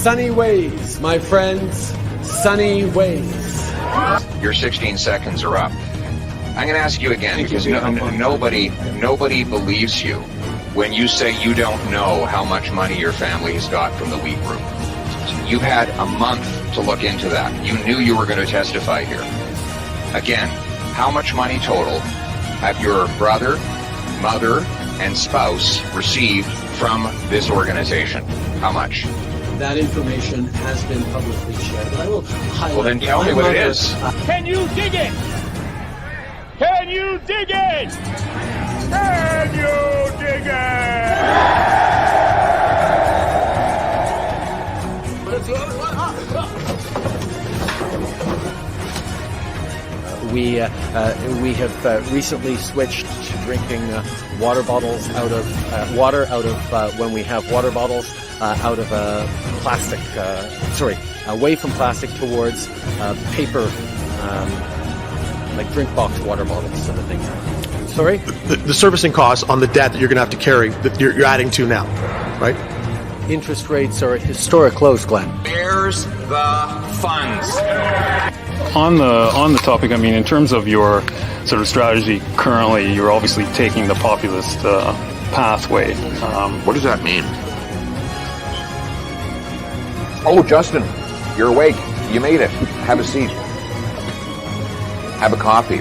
Sunny ways, my friends. Sunny ways. Your 16 seconds are up. I'm going to ask you again because nobody believes you when you say you don't know how much money your family has got from the wheat group. You've had a month to look into that. You knew you were going to testify here. Again, how much money total have your brother, mother, and spouse received from this organization? How much? That information has been publicly shared, but I will highlight. Well, then tell me what it is. Can you dig it? Can you dig it? Can you dig it? We have recently switched to drinking water bottles out of water out of when we have water bottles out of plastic. Away from plastic towards paper, like drink box water bottles sort of thing. Sorry? The servicing costs on the debt that you're going to have to carry that you're adding to now, right? Interest rates are at historic lows, Glenn. There's the funds. On the topic, I mean, in terms of your sort of strategy currently, you're obviously taking the populist pathway. What does that mean? Oh, Justin, you're awake. You made it. Have a seat. Have a coffee.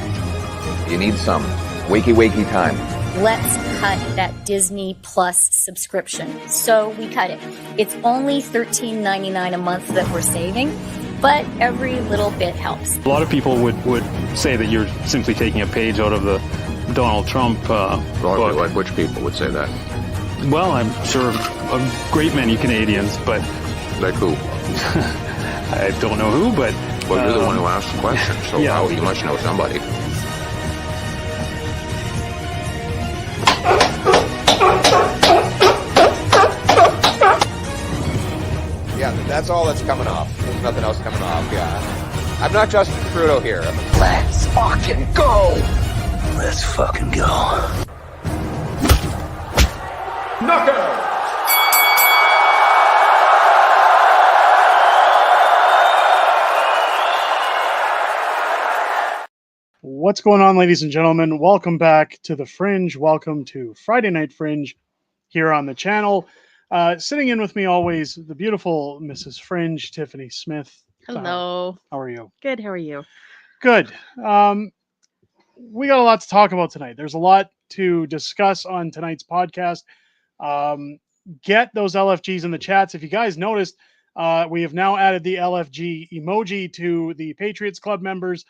You need some. Wakey time. Let's cut that Disney Plus subscription. So we cut it. It's only $13.99 a month that we're saving, but every little bit helps. A lot of people would say that you're simply taking a page out of the Donald Trump book. Like which people would say that? Well, I'm sure a great many Canadians, but... Like who? I don't know who, but... Well, you're the one who asked the question, so yeah. You must know somebody. Yeah, that's all that's coming off. There's nothing else coming off, yeah. I'm not Justin Trudeau here. Let's fucking go! Let's fucking go. Knockout! What's going on, ladies and gentlemen? Welcome back to the Fringe. Welcome to Friday Night Fringe here on the channel. Sitting in with me always, the beautiful Mrs. Fringe, Tiffany Smith. Hello. How are you? Good. How are you? Good. We got a lot to talk about tonight. There's a lot to discuss on tonight's podcast. Get those LFGs in the chats. If you guys noticed, we have now added the LFG emoji to the Patriots Club members.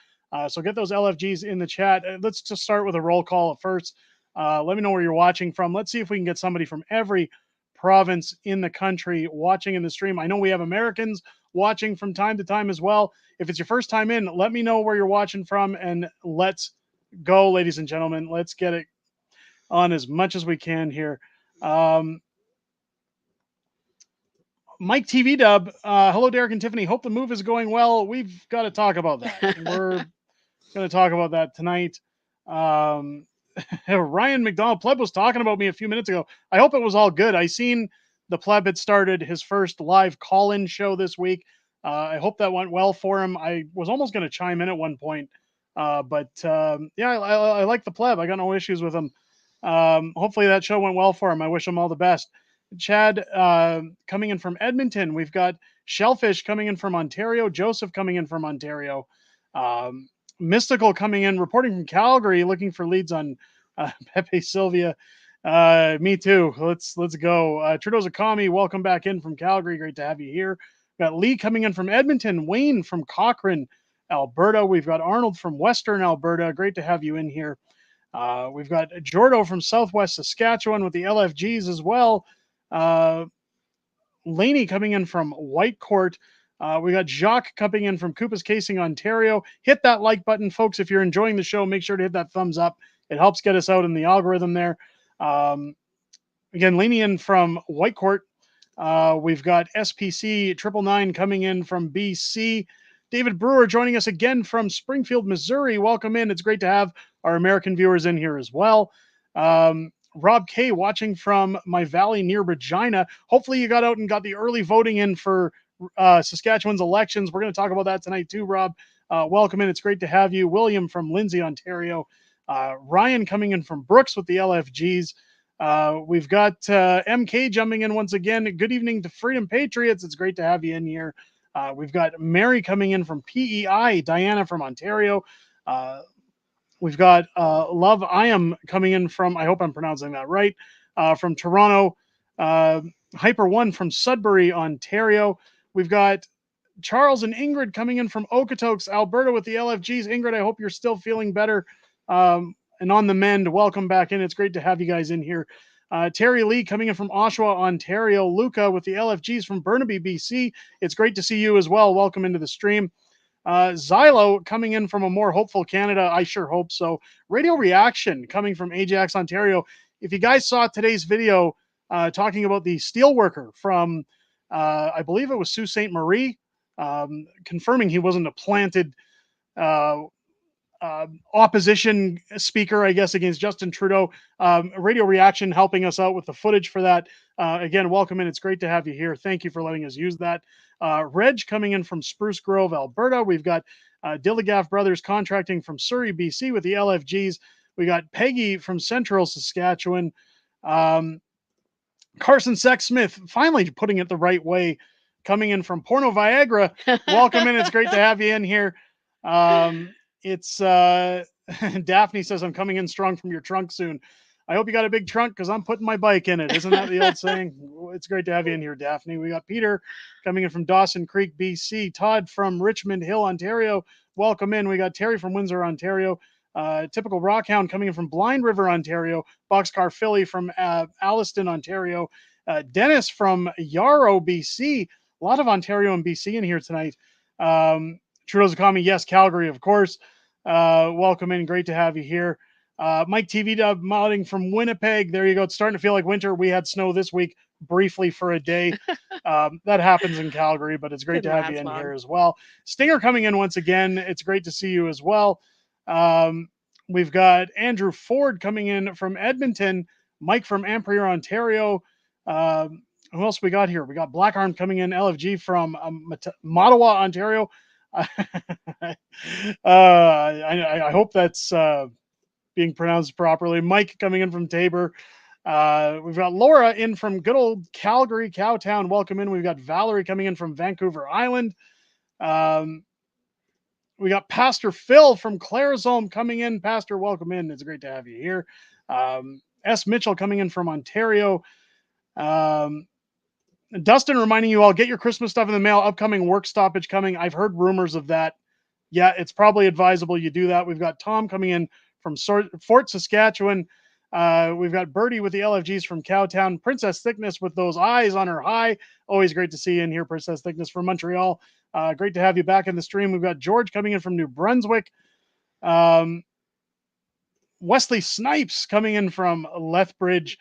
So get those LFGs in the chat. Let's just start with a roll call at first. Let me know where you're watching from. Let's see if we can get somebody from every province in the country watching in the stream. I know we have Americans watching from time to time as well. If it's your first time in, let me know where you're watching from, and let's go, ladies and gentlemen. Let's get it on as much as we can here. Mike TV Dub, hello, Derek and Tiffany. Hope the move is going well. We've got to talk about that. We're going to talk about that tonight. Ryan McDonald, Pleb was talking about me a few minutes ago. I hope it was all good. I seen the Pleb had started his first live call-in show this week. I hope that went well for him. I was almost going to chime in at one point. But I like the Pleb. I got no issues with him. Hopefully that show went well for him. I wish him all the best. Chad coming in from Edmonton. We've got Shellfish coming in from Ontario. Joseph coming in from Ontario. Mystical coming in, reporting from Calgary, looking for leads on Pepe Sylvia. Me too. Let's go. Trudeau's a commie. Welcome back in from Calgary. Great to have you here. We've got Lee coming in from Edmonton. Wayne from Cochrane, Alberta. We've got Arnold from Western Alberta. Great to have you in here. We've got Jordo from Southwest Saskatchewan with the LFGs as well. Laney coming in from Whitecourt. We got Jacques coming in from Koopa's Casing, Ontario. Hit that like button, folks. If you're enjoying the show, make sure to hit that thumbs up. It helps get us out in the algorithm there. Again, Laney in from Whitecourt. We've got SPC 999 coming in from BC. David Brewer joining us again from Springfield, Missouri. Welcome in. It's great to have our American viewers in here as well. Rob K watching from my valley near Regina. Hopefully you got out and got the early voting in for Saskatchewan's elections. We're going to talk about that tonight too, Rob. Welcome in. It's great to have you. William from Lindsay, Ontario. Ryan coming in from Brooks with the LFGs. We've got MK jumping in once again. Good evening to Freedom Patriots. It's great to have you in here. We've got Mary coming in from PEI, Diana from Ontario. We've got Love I Am coming in from, I hope I'm pronouncing that right, from Toronto. Hyper One from Sudbury, Ontario. We've got Charles and Ingrid coming in from Okotoks, Alberta with the LFGs. Ingrid, I hope you're still feeling better and on the mend. Welcome back in. It's great to have you guys in here. Terry Lee coming in from Oshawa, Ontario. Luca with the LFGs from Burnaby, BC. It's great to see you as well. Welcome into the stream. Xylo coming in from a more hopeful Canada. I sure hope so. Radio Reaction coming from Ajax, Ontario. If you guys saw today's video talking about the steelworker from, I believe it was Sault Ste. Marie, confirming he wasn't a planted opposition speaker, I guess, against Justin Trudeau. Radio Reaction helping us out with the footage for that. Again, welcome in. It's great to have you here. Thank you for letting us use that. Reg coming in from Spruce Grove, Alberta. We've got Dilligaff Brothers Contracting from Surrey, BC with the LFGs. We got Peggy from Central Saskatchewan. Carson Sexsmith, finally putting it the right way, coming in from Porno Viagra. Welcome in. It's great to have you in here. It's Daphne says, I'm coming in strong from your trunk soon. I hope you got a big trunk because I'm putting my bike in it. Isn't that the old saying? It's great to have you in here, Daphne. We got Peter coming in from Dawson Creek, BC. Todd from Richmond Hill, Ontario. Welcome in. We got Terry from Windsor, Ontario. Typical Rockhound coming in from Blind River, Ontario. Boxcar Philly from Alliston, Ontario. Dennis from Yarrow, BC. A lot of Ontario and BC in here tonight. Trudeau's Economy, yes. Calgary, of course. Welcome in. Great to have you here. Mike TV Dub modding from Winnipeg. There you go. It's starting to feel like winter. We had snow this week briefly for a day. That happens in Calgary, but it's great to have you in here as well. Stinger coming in once again. It's great to see you as well. We've got Andrew Ford coming in from Edmonton. Mike from Ampere, Ontario. Who else we got here? We got Black Arm coming in. LFG from Mattawa, Ontario. I hope that's being pronounced properly. Mike coming in from Tabor. We've got Laura in from good old Calgary, Cowtown. Welcome in. We've got Valerie coming in from Vancouver Island. We got Pastor Phil from Claresholm coming in. Pastor, welcome in. It's great to have you here. S. Mitchell coming in from Ontario. Dustin reminding you all, get your Christmas stuff in the mail. Upcoming work stoppage coming. I've heard rumors of that. Yeah, it's probably advisable you do that. We've got Tom coming in from Fort Saskatchewan. We've got Bertie with the LFGs from Cowtown. Princess Thickness with those eyes on her high. Always great to see you in here, Princess Thickness from Montreal. Great to have you back in the stream. We've got George coming in from New Brunswick. Wesley Snipes coming in from Lethbridge.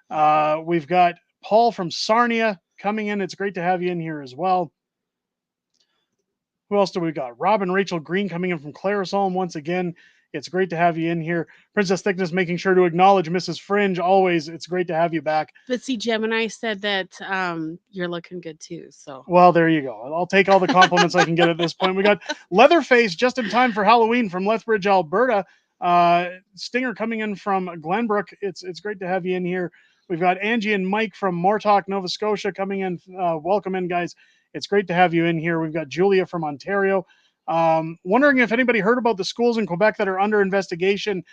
We've got Paul from Sarnia coming in. It's great to have you in here as well. Who else do we got? Rob and Rachel Green coming in from Claresholm once again. It's great to have you in here. Princess Thickness making sure to acknowledge Mrs. Fringe. Always, it's great to have you back. But see, Gemini said that you're looking good too. So well, there you go. I'll take all the compliments I can get at this point. We got Leatherface just in time for Halloween from Lethbridge, Alberta. Stinger coming in from Glenbrook. It's great to have you in here. We've got Angie and Mike from Mortock, Nova Scotia coming in. Welcome in, guys. It's great to have you in here. We've got Julia from Ontario. Wondering if anybody heard about the schools in Quebec that are under investigation.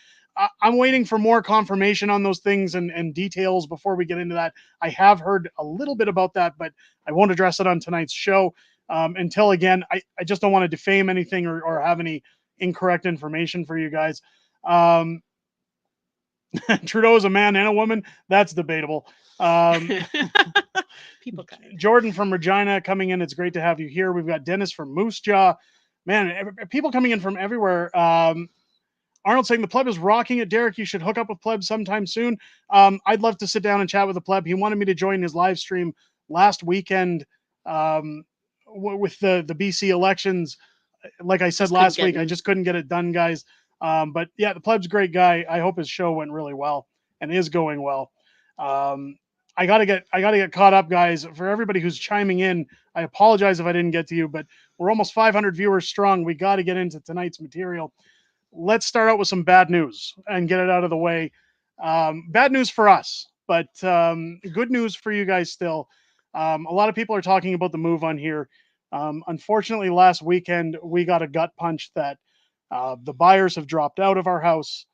I'm waiting for more confirmation on those things and details before we get into that. I have heard a little bit about that, but I won't address it on tonight's show until, again, I just don't want to defame anything or have any incorrect information for you guys. Trudeau is a man and a woman. That's debatable. people Jordan from Regina coming in. It's great to have you here. We've got Dennis from Moose Jaw. Man, people coming in from everywhere. Arnold saying the pleb is rocking it. Derek, you should hook up with pleb sometime soon. I'd love to sit down and chat with the pleb. He wanted me to join his live stream last weekend with the BC elections. Like I said last week, I just couldn't get it done, guys. But yeah, the pleb's a great guy. I hope his show went really well and is going well. I gotta get caught up, guys. For everybody who's chiming in, I apologize if I didn't get to you, but we're almost 500 viewers strong. We got to get into tonight's material. Let's start out with some bad news and get it out of the way. Bad news for us, but good news for you guys still. A lot of people are talking about the move on here. Unfortunately, last weekend we got a gut punch that the buyers have dropped out of our house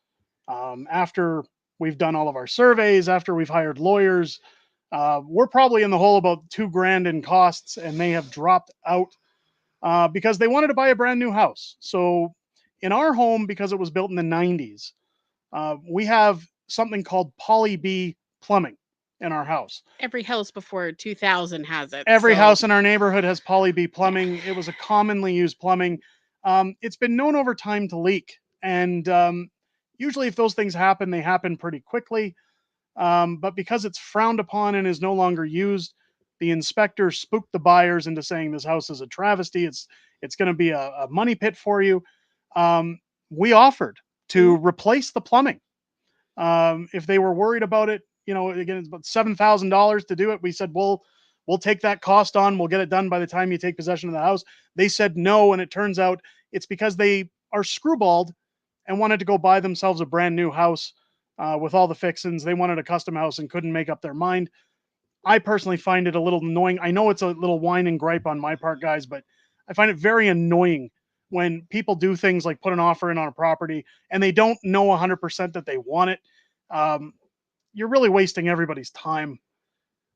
after we've done all of our surveys, after we've hired lawyers. We're probably in the hole about $2,000 in costs, and they have dropped out because they wanted to buy a brand new house. So in our home, because it was built in the 90s, we have something called Poly B plumbing in our house. Every house before 2000 has it. Every so- house in our neighborhood has Poly B plumbing. It was a commonly used plumbing. It's been known over time to leak. And usually if those things happen, they happen pretty quickly. But because it's frowned upon and is no longer used, the inspector spooked the buyers into saying this house is a travesty. It's going to be a money pit for you. We offered to replace the plumbing. If they were worried about it, again, it's about $7,000 to do it. We said, we'll take that cost on. We'll get it done by the time you take possession of the house. They said no, and it turns out it's because they are screwballed and wanted to go buy themselves a brand new house with all the fixings. They wanted a custom house and couldn't make up their mind. I personally find it a little annoying. I know it's a little whine and gripe on my part, guys, but I find it very annoying when people do things like put an offer in on a property and they don't know 100% that they want it. You're really wasting everybody's time.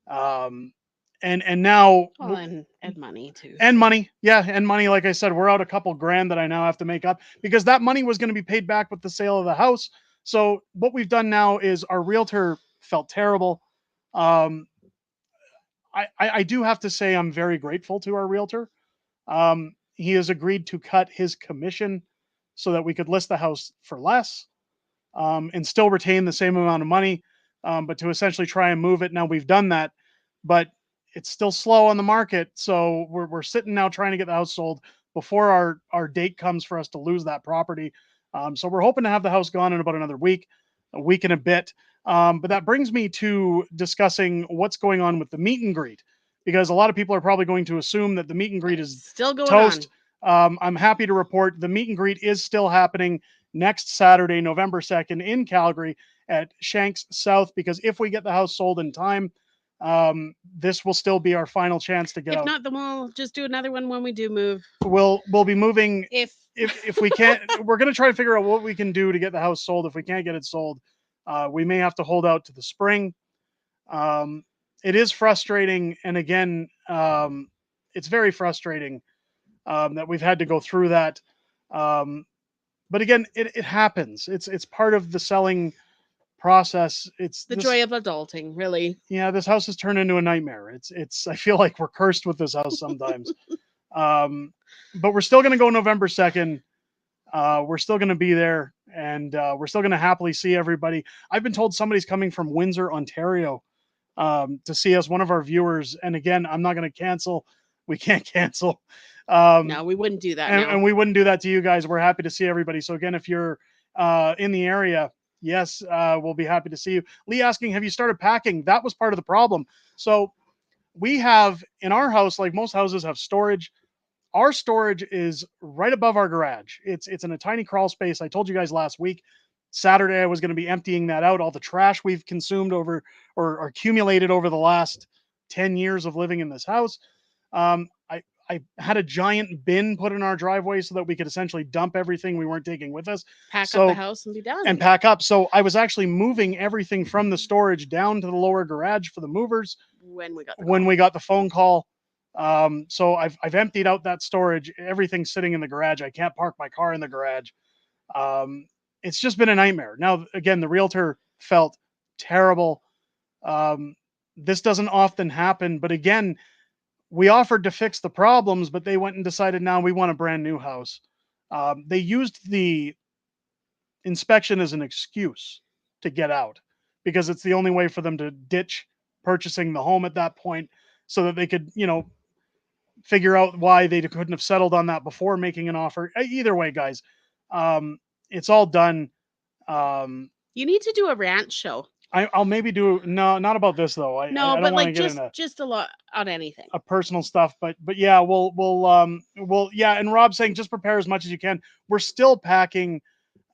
And now and money too. And money. Yeah, and money. Like I said, we're out a couple grand that I now have to make up because that money was going to be paid back with the sale of the house. So what we've done now is our realtor felt terrible. I do have to say I'm very grateful to our realtor. He has agreed to cut his commission so that we could list the house for less and still retain the same amount of money, but to essentially try and move it. Now we've done that, but it's still slow on the market. So we're sitting now trying to get the house sold before our date comes for us to lose that property. So we're hoping to have the house gone in about another week, a week and a bit. But that brings me to discussing what's going on with the meet and greet, because a lot of people are probably going to assume that the meet and greet is still going toast. I'm happy to report the meet and greet is still happening next Saturday, November 2nd in Calgary at Shanks South, because if we get the house sold in time, this will still be our final chance to get If out. not, then we'll just do another one when we do move. We'll be moving If we can't. We're going to try to figure out what we can do to get the house sold. If we can't get it sold, we may have to hold out to the spring. It is frustrating, and again, it's very frustrating that we've had to go through that. But again, it happens. It's part of the selling process. It's the joy of adulting, really. Yeah, this house has turned into a nightmare. It's I feel like we're cursed with this house sometimes. But we're still going to go November 2nd. We're still going to be there, and we're still going to happily see everybody. I've been told somebody's coming from Windsor, Ontario, to see us, one of our viewers. And again, I'm not going to cancel. We can't cancel. No, we wouldn't do that. And we wouldn't do that to you guys. We're happy to see everybody. So again, if you're in the area, yes, we'll be happy to see you. Lee asking, have you started packing? That was part of the problem. So we have in our house, like most houses have storage. Our storage is right above our garage. It's in a tiny crawl space. I told you guys last week, Saturday, I was going to be emptying that out. All the trash we've consumed over or accumulated over the last 10 years of living in this house. I had a giant bin put in our driveway so that we could essentially dump everything we weren't taking with us. Pack up the house and be done. And pack up. So I was actually moving everything from the storage down to the lower garage for the movers when we got the phone call. So I've emptied out that storage. Everything's sitting in the garage. I can't park my car in the garage. It's just been a nightmare. Now, again, the realtor felt terrible. This doesn't often happen, but again, we offered to fix the problems, but they went and decided now we want a brand new house. They used the inspection as an excuse to get out because it's the only way for them to ditch purchasing the home at that point so that they could, figure out why they couldn't have settled on that before making an offer. Either way, guys, it's all done. You need to do a rant show. I'll maybe do not about this though. I No, don't but want to like get into just a lot on anything. personal stuff, but yeah, we'll yeah. And Rob's saying just prepare as much as you can. We're still packing.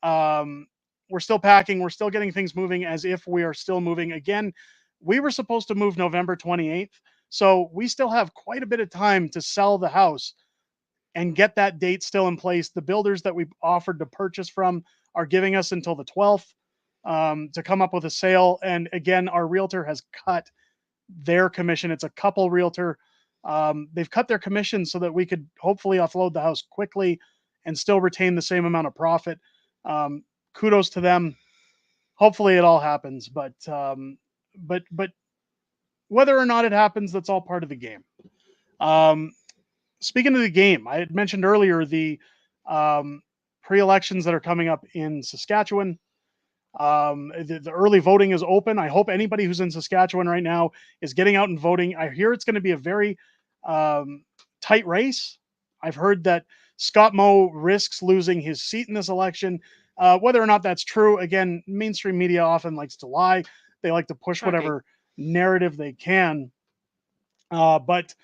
We're still packing. We're still getting things moving as if we are still moving. Again, we were supposed to move November 28th, so we still have quite a bit of time to sell the house and get that date still in place. The builders that we offered to purchase from are giving us until the 12th to come up with a sale. And again, our realtor has cut their commission. It's a couple realtor. They've cut their commission so that we could hopefully offload the house quickly and still retain the same amount of profit. Kudos to them. Hopefully it all happens, but whether or not it happens, that's all part of the game. Speaking of the game, I had mentioned earlier the pre-elections that are coming up in Saskatchewan. The early voting is open. I hope anybody who's in Saskatchewan right now is getting out and voting. I hear it's going to be a very tight race. I've heard that Scott Moe risks losing his seat in this election. Whether or not that's true, again, mainstream media often likes to lie. They like to push whatever narrative they can. But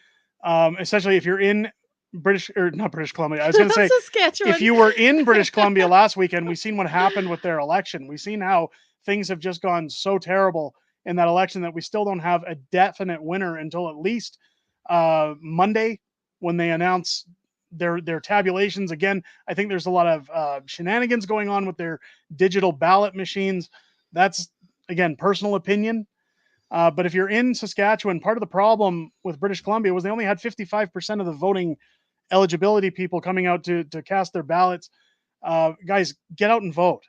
essentially, if you're in not British Columbia, I was going to say, Saskatchewan. if you were in British Columbia last weekend, we've seen what happened with their election. We've seen how things have just gone so terrible in that election that we still don't have a definite winner until at least Monday when they announce their tabulations. Again, I think there's a lot of shenanigans going on with their digital ballot machines. That's, again, personal opinion. But if you're in Saskatchewan, part of the problem with British Columbia was they only had 55% of the voting eligibility people coming out to cast their ballots. Guys, get out and vote.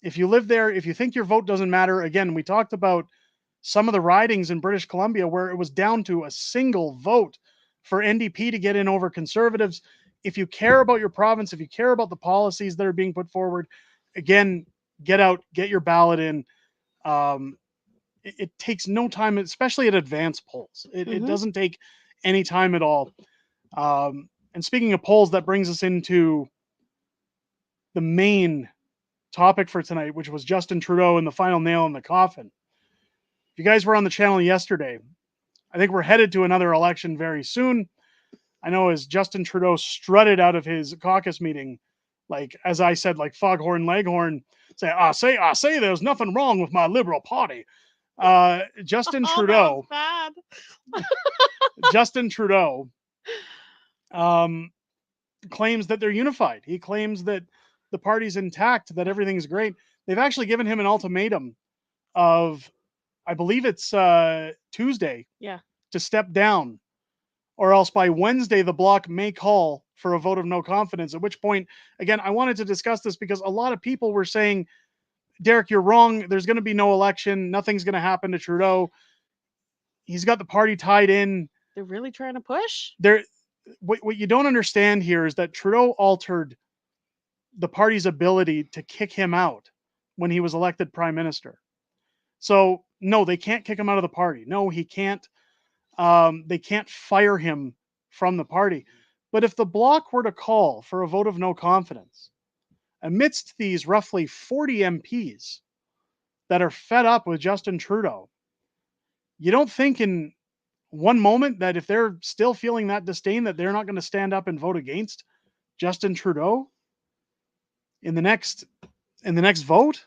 If you live there, if you think your vote doesn't matter, again, we talked about some of the ridings in British Columbia where it was down to a single vote for NDP to get in over Conservatives. If you care about your province, if you care about the policies that are being put forward, again, get out, get your ballot in. It takes no time, especially at advanced polls. It doesn't take any time at all. And speaking of polls, that brings us into the main topic for tonight, which was Justin Trudeau and the final nail in the coffin. If you guys were on the channel yesterday, I think we're headed to another election very soon. I know as Justin Trudeau strutted out of his caucus meeting, like, as I said, like Foghorn Leghorn, I say there's nothing wrong with my Liberal Party. Justin Trudeau, Justin Trudeau claims that they're unified. He claims that the party's intact, that everything's great. They've actually given him an ultimatum of, I believe it's Tuesday, to step down, or else by Wednesday the Bloc may call for a vote of no confidence, at which point, again, I wanted to discuss this because a lot of people were saying, Derek, you're wrong. There's going to be no election. Nothing's going to happen to Trudeau. He's got the party tied in. They're really trying to push? What you don't understand here is that Trudeau altered the party's ability to kick him out when he was elected prime minister. So, no, they can't kick him out of the party. No, he can't. They can't fire him from the party. But if the Bloc were to call for a vote of no confidence, amidst these roughly 40 MPs that are fed up with Justin Trudeau, you don't think in one moment that if they're still feeling that disdain, that they're not going to stand up and vote against Justin Trudeau in the next vote?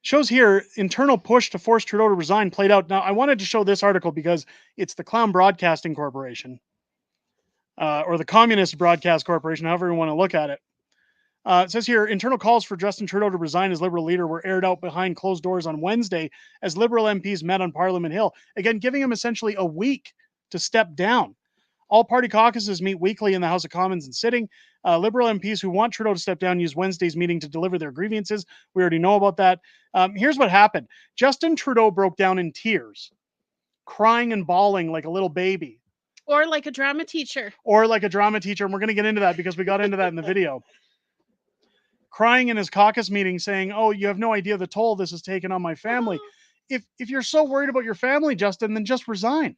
Shows here, internal push to force Trudeau to resign played out. Now, I wanted to show this article because it's the Clown Broadcasting Corporation, or the Communist Broadcast Corporation, however you want to look at it. It says here, internal calls for Justin Trudeau to resign as Liberal leader were aired out behind closed doors on Wednesday as Liberal MPs met on Parliament Hill. Again, giving him essentially a week to step down. All party caucuses meet weekly in the House of Commons and sitting. Liberal MPs who want Trudeau to step down use Wednesday's meeting to deliver their grievances. We already know about that. Here's what happened. Justin Trudeau broke down in tears, crying and bawling like a little baby. Or like a drama teacher. And we're going to get into that because we got into that in the video. Crying in his caucus meeting saying, oh, you have no idea the toll this has taken on my family. If you're so worried about your family, Justin, then just resign.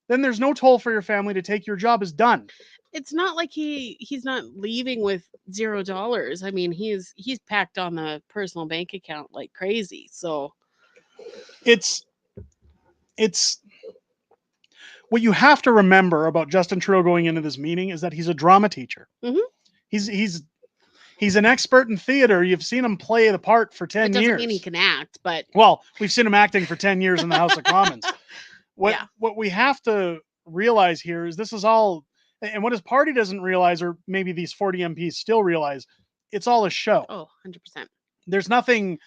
Then there's no toll for your family to take. Your job is done. it's not like he's not leaving with $0. I mean, he's packed on the personal bank account like crazy. So It's what you have to remember about Justin Trudeau going into this meeting is that he's a drama teacher. Mhm. He's an expert in theater. You've seen him play the part for 10 it doesn't years. mean he can act, but Well, we've seen him acting for 10 years in the House of Commons. Yeah. What we have to realize here is this is all, and what his party doesn't realize, or maybe these 40 MPs still realize, it's all a show. Oh, 100%. There's nothing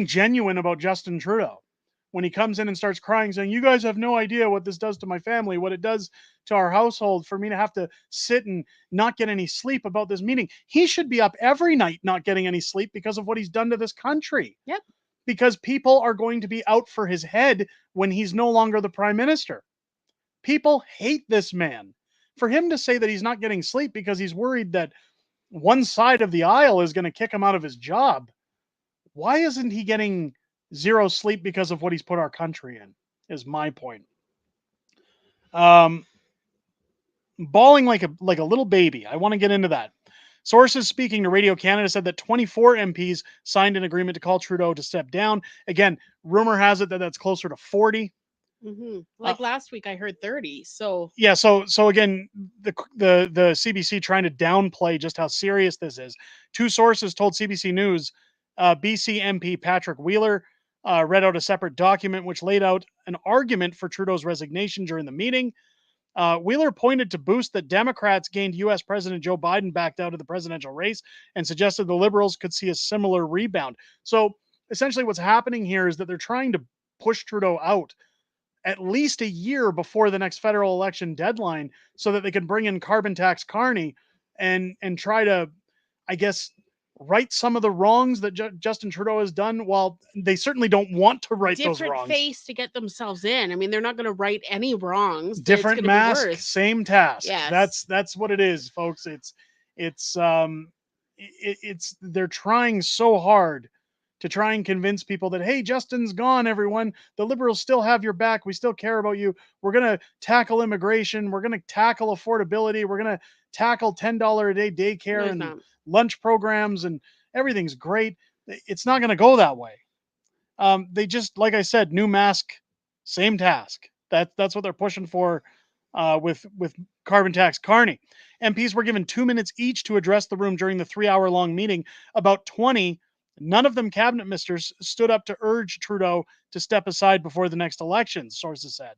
genuine about Justin Trudeau. When he comes in and starts crying, saying, "You guys have no idea what this does to my family, what it does to our household, for me to have to sit and not get any sleep about this meeting." He should be up every night not getting any sleep because of what he's done to this country. Yep. Because people are going to be out for his head when he's no longer the prime minister. People hate this man. For him to say that he's not getting sleep because he's worried that one side of the aisle is going to kick him out of his job, why isn't he getting zero sleep because of what he's put our country in, is my point. Bawling like a little baby. I want to get into that. Sources speaking to Radio Canada said that 24 MPs signed an agreement to call Trudeau to step down. Again, rumor has it that that's closer to 40. Mm-hmm. Like last week, I heard 30. So yeah. So again, the CBC trying to downplay just how serious this is. Two sources told CBC News, BC MP Patrick Wheeler read out a separate document which laid out an argument for Trudeau's resignation during the meeting. Wheeler pointed to boost that Democrats gained U.S. President Joe Biden backed out of the presidential race and suggested the Liberals could see a similar rebound. So essentially what's happening here is that they're trying to push Trudeau out at least a year before the next federal election deadline so that they can bring in carbon tax Carney and try to, I guess, right some of the wrongs that Justin Trudeau has done. While they certainly don't want to right those different wrongs. face to get themselves in. I mean, they're not going to right any wrongs. Different mask, same task. Yes. That's what it is, folks. It's they're trying so hard to try and convince people that, hey, Justin's gone, everyone. The Liberals still have your back. We still care about you. We're going to tackle immigration. We're going to tackle affordability. We're going to tackle $10 a day daycare and lunch programs, and everything's great. It's not going to go that way. They just, like I said, new mask, same task. That's what they're pushing for with carbon tax Carney. MPs were given 2 minutes each to address the room during the 3-hour-long meeting. About 20, none of them cabinet ministers, stood up to urge Trudeau to step aside before the next election, sources said.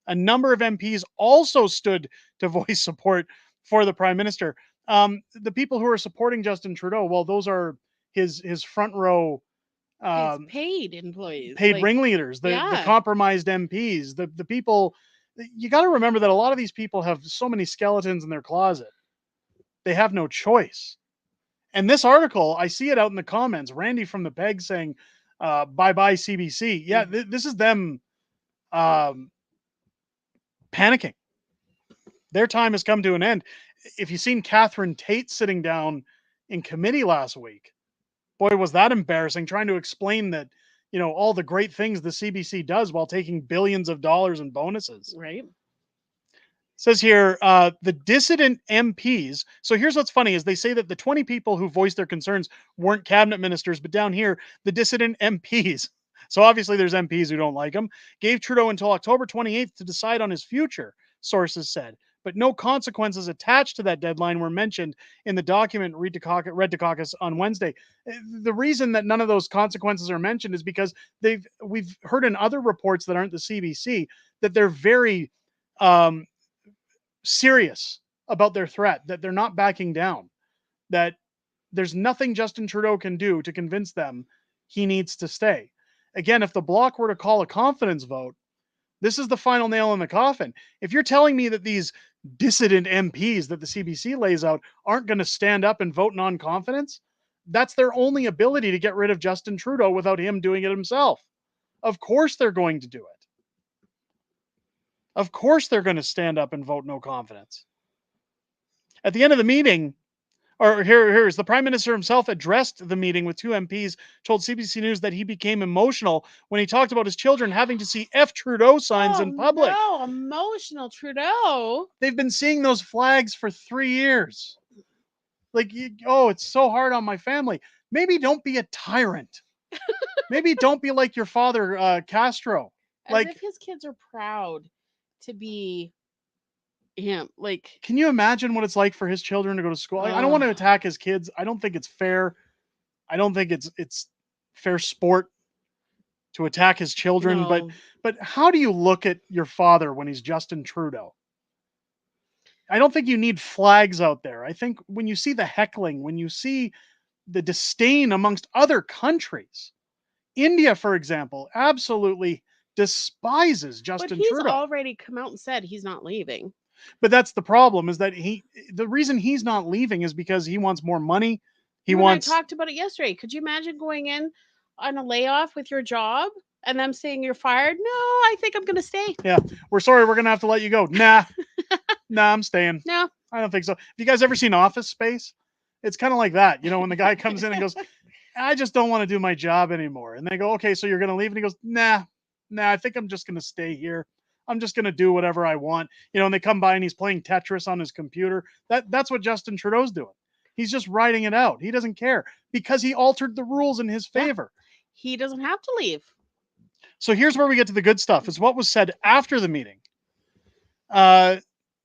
A number of MPs also stood to voice support for the prime minister. The people who are supporting Justin Trudeau, well, those are his front row his paid employees, paid ringleaders, the compromised MPs, the people. You got to remember that a lot of these people have so many skeletons in their closet. They have no choice. And this article, I see it out in the comments. Randy from the Peg saying, bye-bye CBC. Yeah, this is them panicking. Their time has come to an end. If you've seen Catherine Tate sitting down in committee last week, boy, was that embarrassing, trying to explain that, all the great things the CBC does while taking billions of dollars in bonuses. Right. It says here, the dissident MPs. So here's what's funny is they say that the 20 people who voiced their concerns weren't cabinet ministers, but down here, the dissident MPs. So obviously there's MPs who don't like him. Gave Trudeau until October 28th to decide on his future, sources said. But no consequences attached to that deadline were mentioned in the document read to caucus on Wednesday. The reason that none of those consequences are mentioned is because we've heard in other reports that aren't the CBC that they're very serious about their threat, that they're not backing down, that there's nothing Justin Trudeau can do to convince them he needs to stay. Again, if the Bloc were to call a confidence vote, this is the final nail in the coffin. If you're telling me that these dissident MPs that the CBC lays out aren't going to stand up and vote non-confidence, that's their only ability to get rid of Justin Trudeau without him doing it himself. Of course they're going to do it. Of course they're going to stand up and vote no confidence. At the end of the meeting, Or here's the Prime Minister himself addressed the meeting with two MPs, told CBC News that he became emotional when he talked about his children having to see F Trudeau signs in public. No, emotional Trudeau. They've been seeing those flags for 3 years. Like, it's so hard on my family. Maybe don't be a tyrant. Maybe don't be like your father, Castro. As if his kids are proud to be him. Like, can you imagine what it's like for his children to go to school? I don't want to attack his kids. I don't think it's fair. I don't think it's fair sport to attack his children. No. But how do you look at your father when he's Justin Trudeau? I don't think you need flags out there. I think when you see the heckling, when you see the disdain amongst other countries, India, for example, absolutely despises Justin but he's Trudeau. already come out and said he's not leaving. But that's the problem, is that the reason he's not leaving is because he wants more money. I talked about it yesterday. Could you imagine going in on a layoff with your job and them saying you're fired? No, I think I'm going to stay. Yeah, we're sorry, we're going to have to let you go. Nah, I'm staying. No, I don't think so. Have you guys ever seen Office Space? It's kind of like that, when the guy comes in and goes, I just don't want to do my job anymore. And they go, okay, so you're going to leave? And he goes, nah, I think I'm just going to stay here. I'm just going to do whatever I want. And they come by and he's playing Tetris on his computer. That's what Justin Trudeau's doing. He's just writing it out. He doesn't care because he altered the rules in his favor. Yeah. He doesn't have to leave. So here's where we get to the good stuff. Is what was said after the meeting.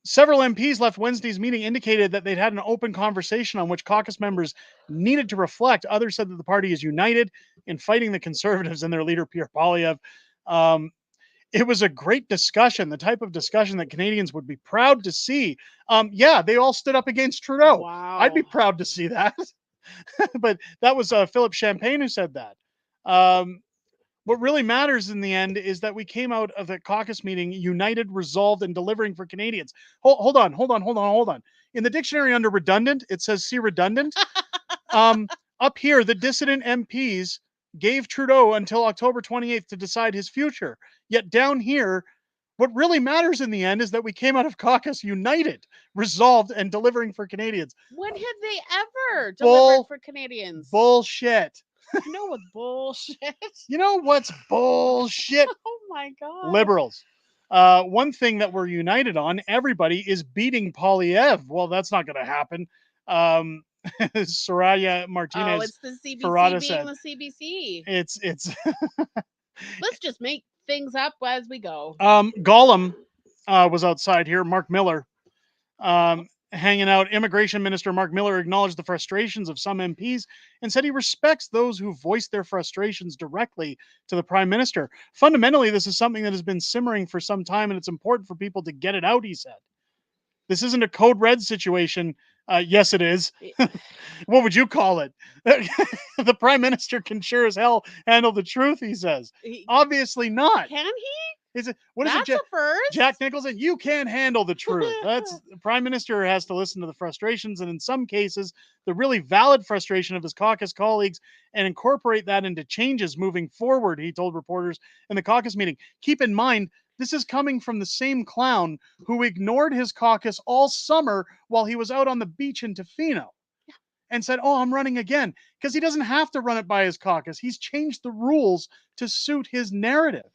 Several MPs left Wednesday's meeting indicated that they'd had an open conversation on which caucus members needed to reflect. Others said that the party is united in fighting the Conservatives and their leader, Pierre Poilievre. It was a great discussion, the type of discussion that Canadians would be proud to see. They all stood up against Trudeau. Wow. I'd be proud to see that. But that was Philip Champagne who said that. What really matters in the end is that we came out of the caucus meeting united, resolved, and delivering for Canadians. Hold on. In the dictionary under redundant, it says see redundant. Up here, the dissident MPs gave Trudeau until October 28th to decide his future. Yet down here, what really matters in the end is that we came out of caucus united, resolved, and delivering for Canadians. When had they ever delivered for Canadians? Bullshit. You know what's bullshit? You know what's bullshit? Oh my God. Liberals. One thing that we're united on, everybody, is beating Poilievre. Well, that's not going to happen. Soraya Martinez. Oh, it's the CBC Ferrata being said, the CBC. It's Let's just make things up as we go. Gollum was outside here. Mark Miller hanging out. Immigration Minister Mark Miller acknowledged the frustrations of some MPs and said he respects those who voiced their frustrations directly to the Prime Minister. Fundamentally, this is something that has been simmering for some time, and it's important for people to get it out, he said. This isn't a code red situation. Yes, it is. What would you call it? The Prime Minister can sure as hell handle the truth, he says. Obviously not. Can he? That's a first. Jack Nicholson, you can't handle the truth. The Prime Minister has to listen to the frustrations, and in some cases, the really valid frustration of his caucus colleagues, and incorporate that into changes moving forward, he told reporters in the caucus meeting. Keep in mind, this is coming from the same clown who ignored his caucus all summer while he was out on the beach in Tofino and said, oh, I'm running again, because he doesn't have to run it by his caucus. He's changed the rules to suit his narrative.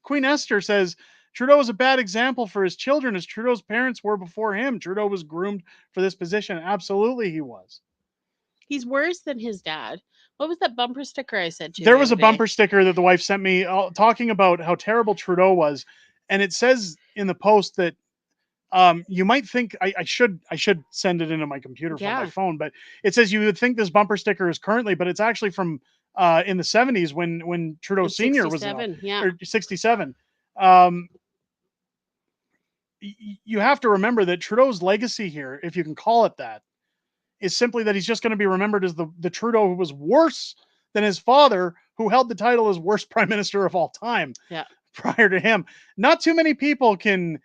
Queen Esther says, Trudeau is a bad example for his children, as Trudeau's parents were before him. Trudeau was groomed for this position. Absolutely, he was. He's worse than his dad. What was that bumper sticker I sent you? There was a bumper sticker that the wife sent me talking about how terrible Trudeau was. And it says in the post that you might think I should send it into my computer from my phone, but it says you would think this bumper sticker is currently, but it's actually from in the 70s when Trudeau Sr. was or 67. You have to remember that Trudeau's legacy here, if you can call it that, is simply that he's just going to be remembered as the Trudeau who was worse than his father, who held the title as worst prime minister of all time prior to him. Not too many people can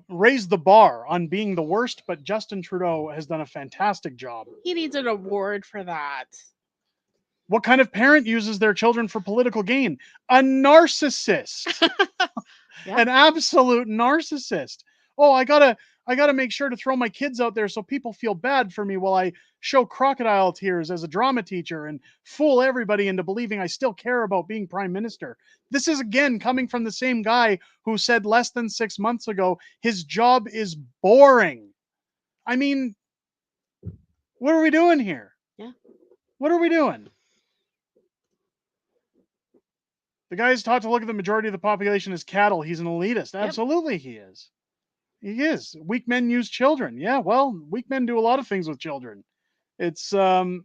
raise the bar on being the worst, but Justin Trudeau has done a fantastic job. He needs an award for that. What kind of parent uses their children for political gain? A narcissist. An absolute narcissist. Oh, I gotta I got to make sure to throw my kids out there so people feel bad for me while I show crocodile tears as a drama teacher and fool everybody into believing I still care about being prime minister. This is again coming from the same guy who said less than 6 months ago his job is boring. I mean, what are we doing here? Yeah. What are we doing? The guy is taught to look at the majority of the population as cattle. He's an elitist. Absolutely, he is. He is. Weak men use children. Yeah, well, weak men do a lot of things with children. It's where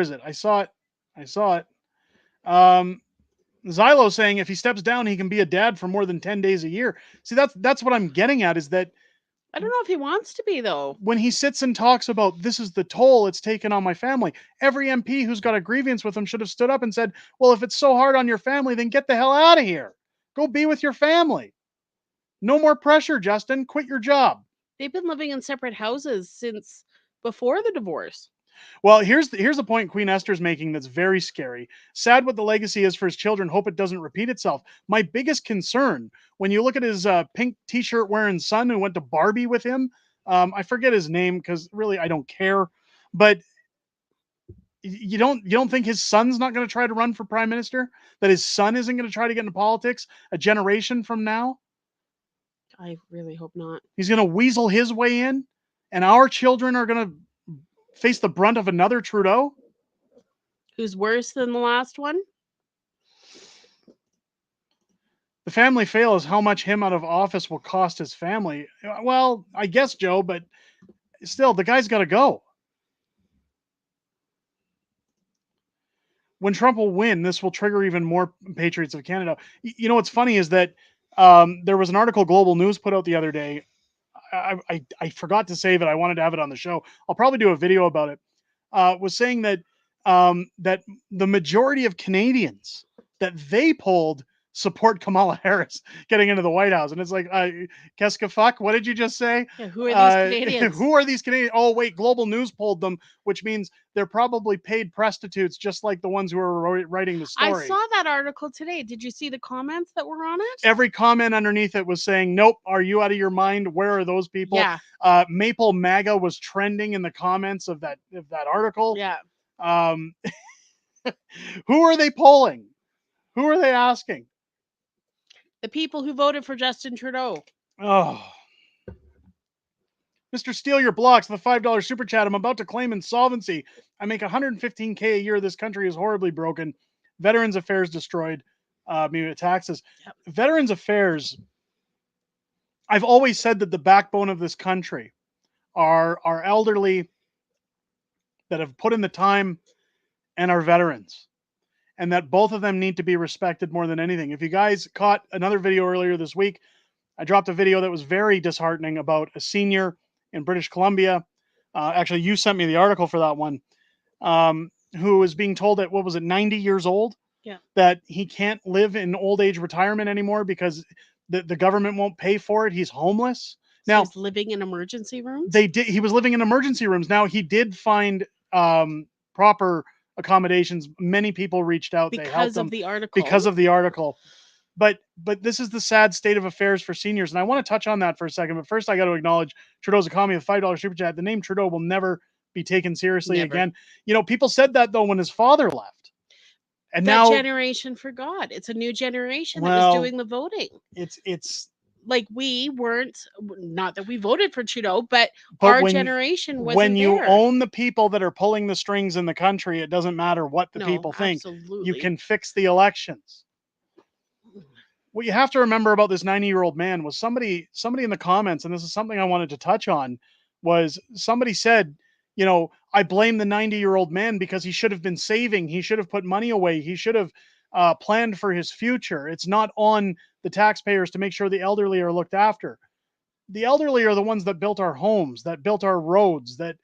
is it? I saw it. Zylo saying if he steps down, he can be a dad for more than 10 days a year. See, that's what I'm getting at, is that I don't know if he wants to be, though. when he sits and talks about this is the toll it's taken on my family, every MP who's got a grievance with him should have stood up and said, well, if it's so hard on your family, then get the hell out of here. Go be with your family. No more pressure, Justin. Quit your job. They've been living in separate houses since before the divorce. Well, here's the point Queen Esther's making that's very scary. Sad what the legacy is for his children. Hope it doesn't repeat itself. My biggest concern, when you look at his pink t-shirt wearing son who went to Barbie with him, I forget his name because really I don't care, but you don't think his son's not going to try to run for prime minister? That his son isn't going to try to get into politics a generation from now? I really hope not. He's going to weasel his way in, and our children are going to face the brunt of another Trudeau? Who's worse than the last one? The family fail is how much him out of office will cost his family. Well, I guess, Joe, but still, the guy's got to go. When Trump will win, this will trigger even more patriots of Canada. You know what's funny is that there was an article Global News put out the other day. I forgot to save it. I wanted to have it on the show. I'll probably do a video about it. Was saying that that the majority of Canadians that they polled support Kamala Harris getting into the White House, and it's like, qu'est-ce que fuck? What did you just say? Yeah, who are these Canadians? Who are these Canadians? Oh wait, Global News polled them, which means they're probably paid prostitutes, just like the ones who are writing the story. I saw that article today. Did you see the comments that were on it? Every comment underneath it was saying, "Nope, are you out of your mind? Where are those people?" Yeah. Maple MAGA was trending in the comments of that article. Yeah. Who are they polling? Who are they asking? The people who voted for Justin Trudeau. Oh. Mr. Steal Your Blocks, the $5 super chat. I'm about to claim insolvency. I make $115K a year. This country is horribly broken. Veterans Affairs destroyed. Maybe taxes. Yep. Veterans Affairs. I've always said that the backbone of this country are our elderly that have put in the time and our veterans. And that both of them need to be respected more than anything. If you guys caught another video earlier this week, I dropped a video that was very disheartening about a senior in British Columbia. Actually, you sent me the article for that one, who was being told at, 90 years old? Yeah. That he can't live in old age retirement anymore because the government won't pay for it. He's homeless. So now he's living in emergency rooms? He was living in emergency rooms. Now he did find proper accommodations. Many people reached out because of the article. But this is the sad state of affairs for seniors, and I want to touch on that for a second. But first, I got to acknowledge Trudeau's economy with $5 super chat. The name Trudeau will never be taken seriously again. You know, people said that though when his father left, and that now generation forgot. It's a new generation that was doing the voting. It's like we weren't, not that we voted for Trudeau, but our generation wasn't when you there. own the people that are pulling the strings in the country, it doesn't matter what the people think. Absolutely. You can fix the elections. What you have to remember about this 90-year-old man was somebody in the comments, and this is something I wanted to touch on, was somebody said, you know, I blame the 90-year-old man because he should have been saving. He should have put money away. He should have planned for his future. It's not on the taxpayers to make sure the elderly are looked after. The elderly are the ones that built our homes, that built our roads, that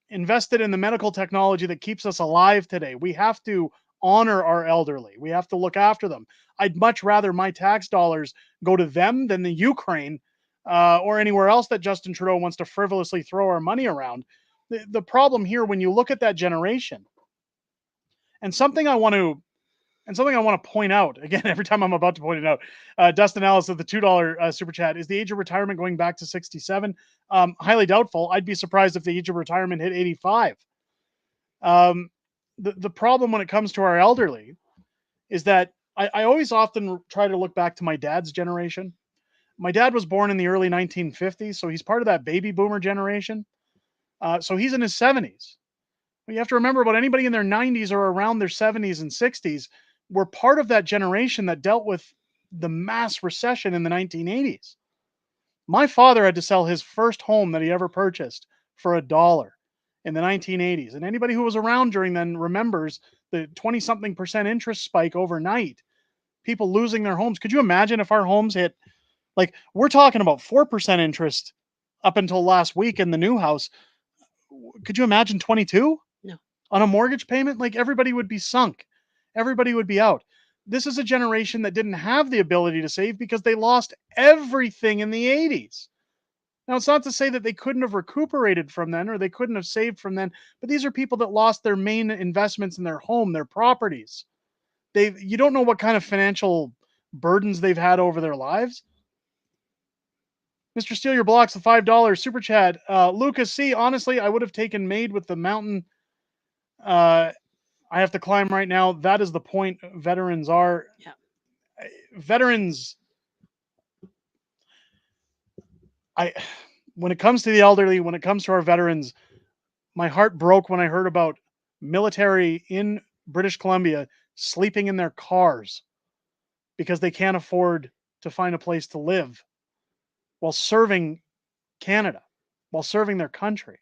invested in the medical technology that keeps us alive today. We have to honor our elderly. We have to look after them. I'd much rather my tax dollars go to them than the Ukraine or anywhere else that Justin Trudeau wants to frivolously throw our money around. The problem here, when you look at that generation, and something I want to And something I want to point out, again, every time I'm about to point it out, Dustin Ellis of the $2 super chat, is the age of retirement going back to 67? Highly doubtful. I'd be surprised if the age of retirement hit 85. The problem when it comes to our elderly is that I always often try to look back to my dad's generation. My dad was born in the early 1950s, so he's part of that baby boomer generation. So he's in his 70s. You have to remember, about anybody in their 90s or around their 70s and 60s were part of that generation that dealt with the mass recession in the 1980s. My father had to sell his first home that he ever purchased for $1 in the 1980s. And anybody who was around during then remembers the 20-something% interest spike overnight, people losing their homes. Could you imagine if our homes hit, like, we're talking about 4% interest up until last week in the new house. Could you imagine 22? No. On a mortgage payment? Like, everybody would be sunk. Everybody would be out. This is a generation that didn't have the ability to save because they lost everything in the 80s. Now, it's not to say that they couldn't have recuperated from then or they couldn't have saved from then, but these are people that lost their main investments in their home, their properties. You don't know what kind of financial burdens they've had over their lives. Mr. Steal Your Blocks, the $5 super chat. Lucas C, honestly, I would have taken Maid with the mountain. I have to climb right now. That is the point veterans are. Yeah. Veterans, when it comes to the elderly, when it comes to our veterans, my heart broke when I heard about military in British Columbia sleeping in their cars because they can't afford to find a place to live while serving Canada, while serving their country.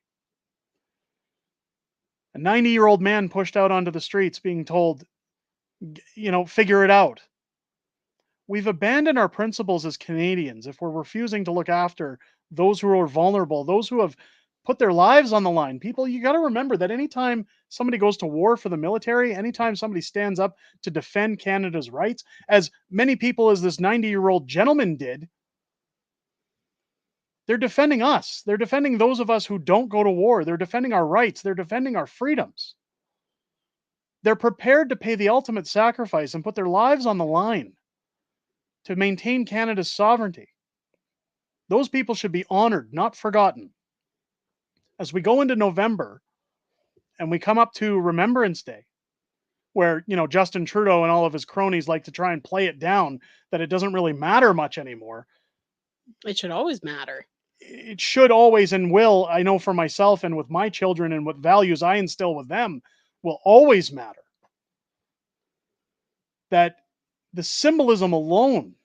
A 90-year-old man pushed out onto the streets being told, figure it out. We've abandoned our principles as Canadians if we're refusing to look after those who are vulnerable, those who have put their lives on the line. People, you got to remember that anytime somebody goes to war for the military, anytime somebody stands up to defend Canada's rights, as many people as this 90-year-old gentleman did, they're defending us. They're defending those of us who don't go to war. They're defending our rights. They're defending our freedoms. They're prepared to pay the ultimate sacrifice and put their lives on the line to maintain Canada's sovereignty. Those people should be honored, not forgotten. As we go into November and we come up to Remembrance Day, where, Justin Trudeau and all of his cronies like to try and play it down that it doesn't really matter much anymore. It should always matter. It should always and will, I know for myself and with my children and what values I instill with them, will always matter. That the symbolism alone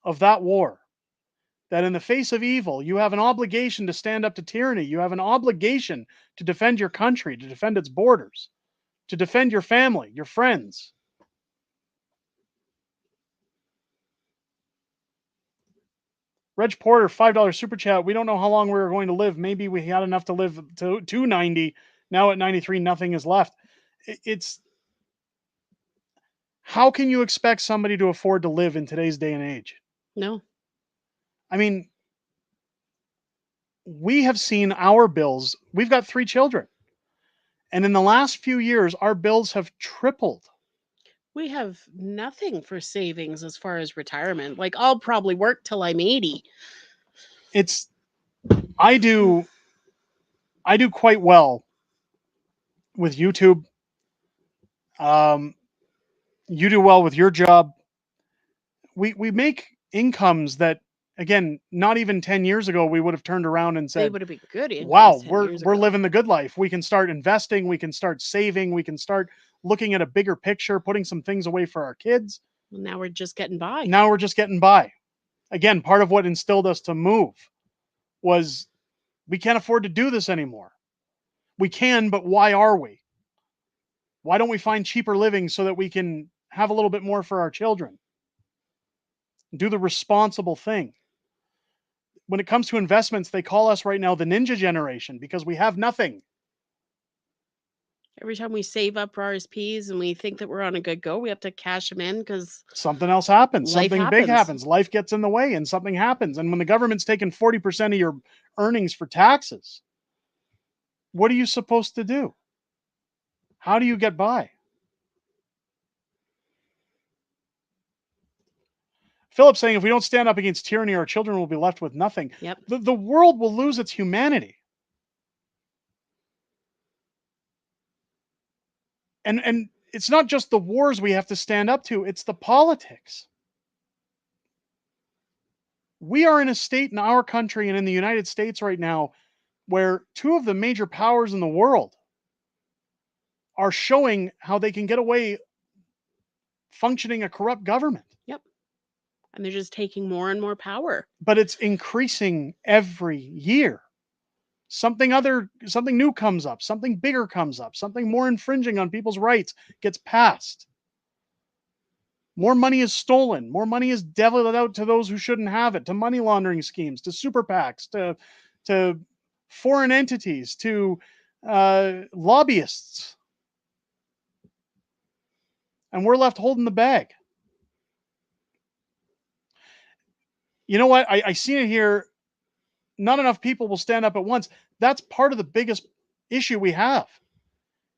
of that war, that in the face of evil, you have an obligation to stand up to tyranny. You have an obligation to defend your country, to defend its borders, to defend your family, your friends. Reg Porter, $5 super chat. We don't know how long we're going to live. Maybe we had enough to live to 90. Now at 93, nothing is left. It's how can you expect somebody to afford to live in today's day and age? No. I mean, we have seen our bills. We've got 3 children. And in the last few years, our bills have tripled. We have nothing for savings as far as retirement. Like, I'll probably work till I'm 80. I do quite well with YouTube. You do well with your job. We make incomes that, again, not even 10 years ago, we would have turned around and said, They would have been good. Wow, we're living the good life. We can start investing. We can start saving. We can start looking at a bigger picture, putting some things away for our kids. Well, now we're just getting by. Again, part of what instilled us to move was we can't afford to do this anymore. We can, but why are we? Why don't we find cheaper living so that we can have a little bit more for our children? Do the responsible thing. When it comes to investments, they call us right now the ninja generation because we have nothing. Every time we save up for RSPs and we think that we're on a good go, we have to cash them in because something else happens. Something big happens. Life gets in the way and something happens. And when the government's taking 40% of your earnings for taxes, what are you supposed to do? How do you get by? Philip saying, if we don't stand up against tyranny, our children will be left with nothing. Yep. The world will lose its humanity. And it's not just the wars we have to stand up to, it's the politics. We are in a state in our country and in the United States right now where two of the major powers in the world are showing how they can get away functioning a corrupt government. Yep. And they're just taking more and more power. But it's increasing every year. Something new comes up, something bigger comes up, something more infringing on people's rights gets passed. More money is stolen, more money is deviled out to those who shouldn't have it, to money laundering schemes, to super PACs, to foreign entities, to lobbyists. And we're left holding the bag. You know what? I seen it here. Not enough people will stand up at once. That's part of the biggest issue we have,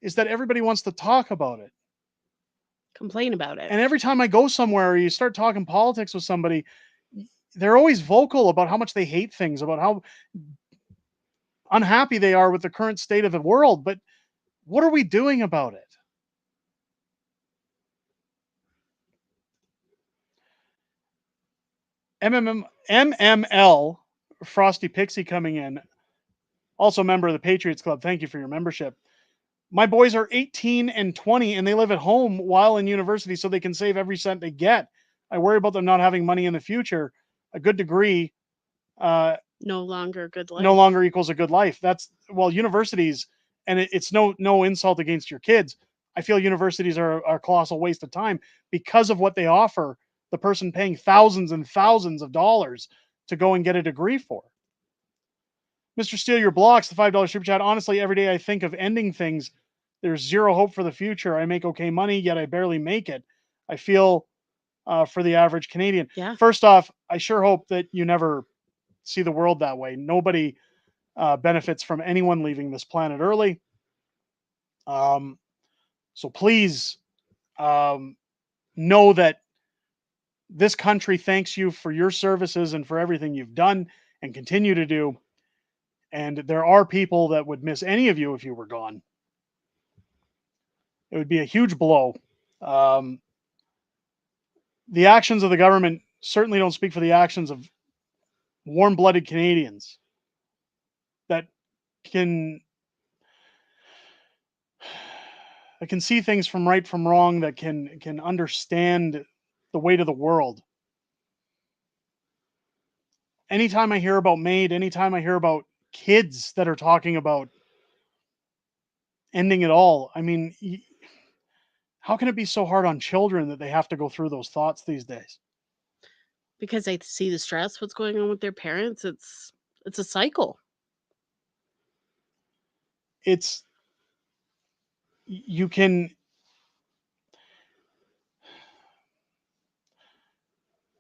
is that everybody wants to talk about it. Complain about it. And every time I go somewhere or you start talking politics with somebody, they're always vocal about how much they hate things, about how unhappy they are with the current state of the world. But what are we doing about it? MML Frosty Pixie coming in, also a member of the Patriots Club. Thank you for your membership. My boys are 18 and 20 and they live at home while in university so they can save every cent they get. I worry about them not having money in the future. A good degree no longer good life. No longer equals a good life. Universities, and it's no insult against your kids. I feel universities are a colossal waste of time because of what they offer the person paying thousands and thousands of dollars to go and get a degree for. Mr. Steele Your Blocks, the $5 super chat. Honestly, every day I think of ending things. There's zero hope for the future. I make okay money, yet I barely make it. I feel for the average Canadian. Yeah. First off, I sure hope that you never see the world that way. Nobody benefits from anyone leaving this planet early. So please know that this country thanks you for your services and for everything you've done and continue to do. And there are people that would miss any of you if you were gone. It would be a huge blow. The actions of the government certainly don't speak for the actions of warm-blooded Canadians that can see things from right from wrong, that can understand the weight of the world. Anytime I hear about MAID, anytime I hear about kids that are talking about ending it all, I mean, how can it be so hard on children that they have to go through those thoughts these days? Because they see the stress, what's going on with their parents. It's a cycle.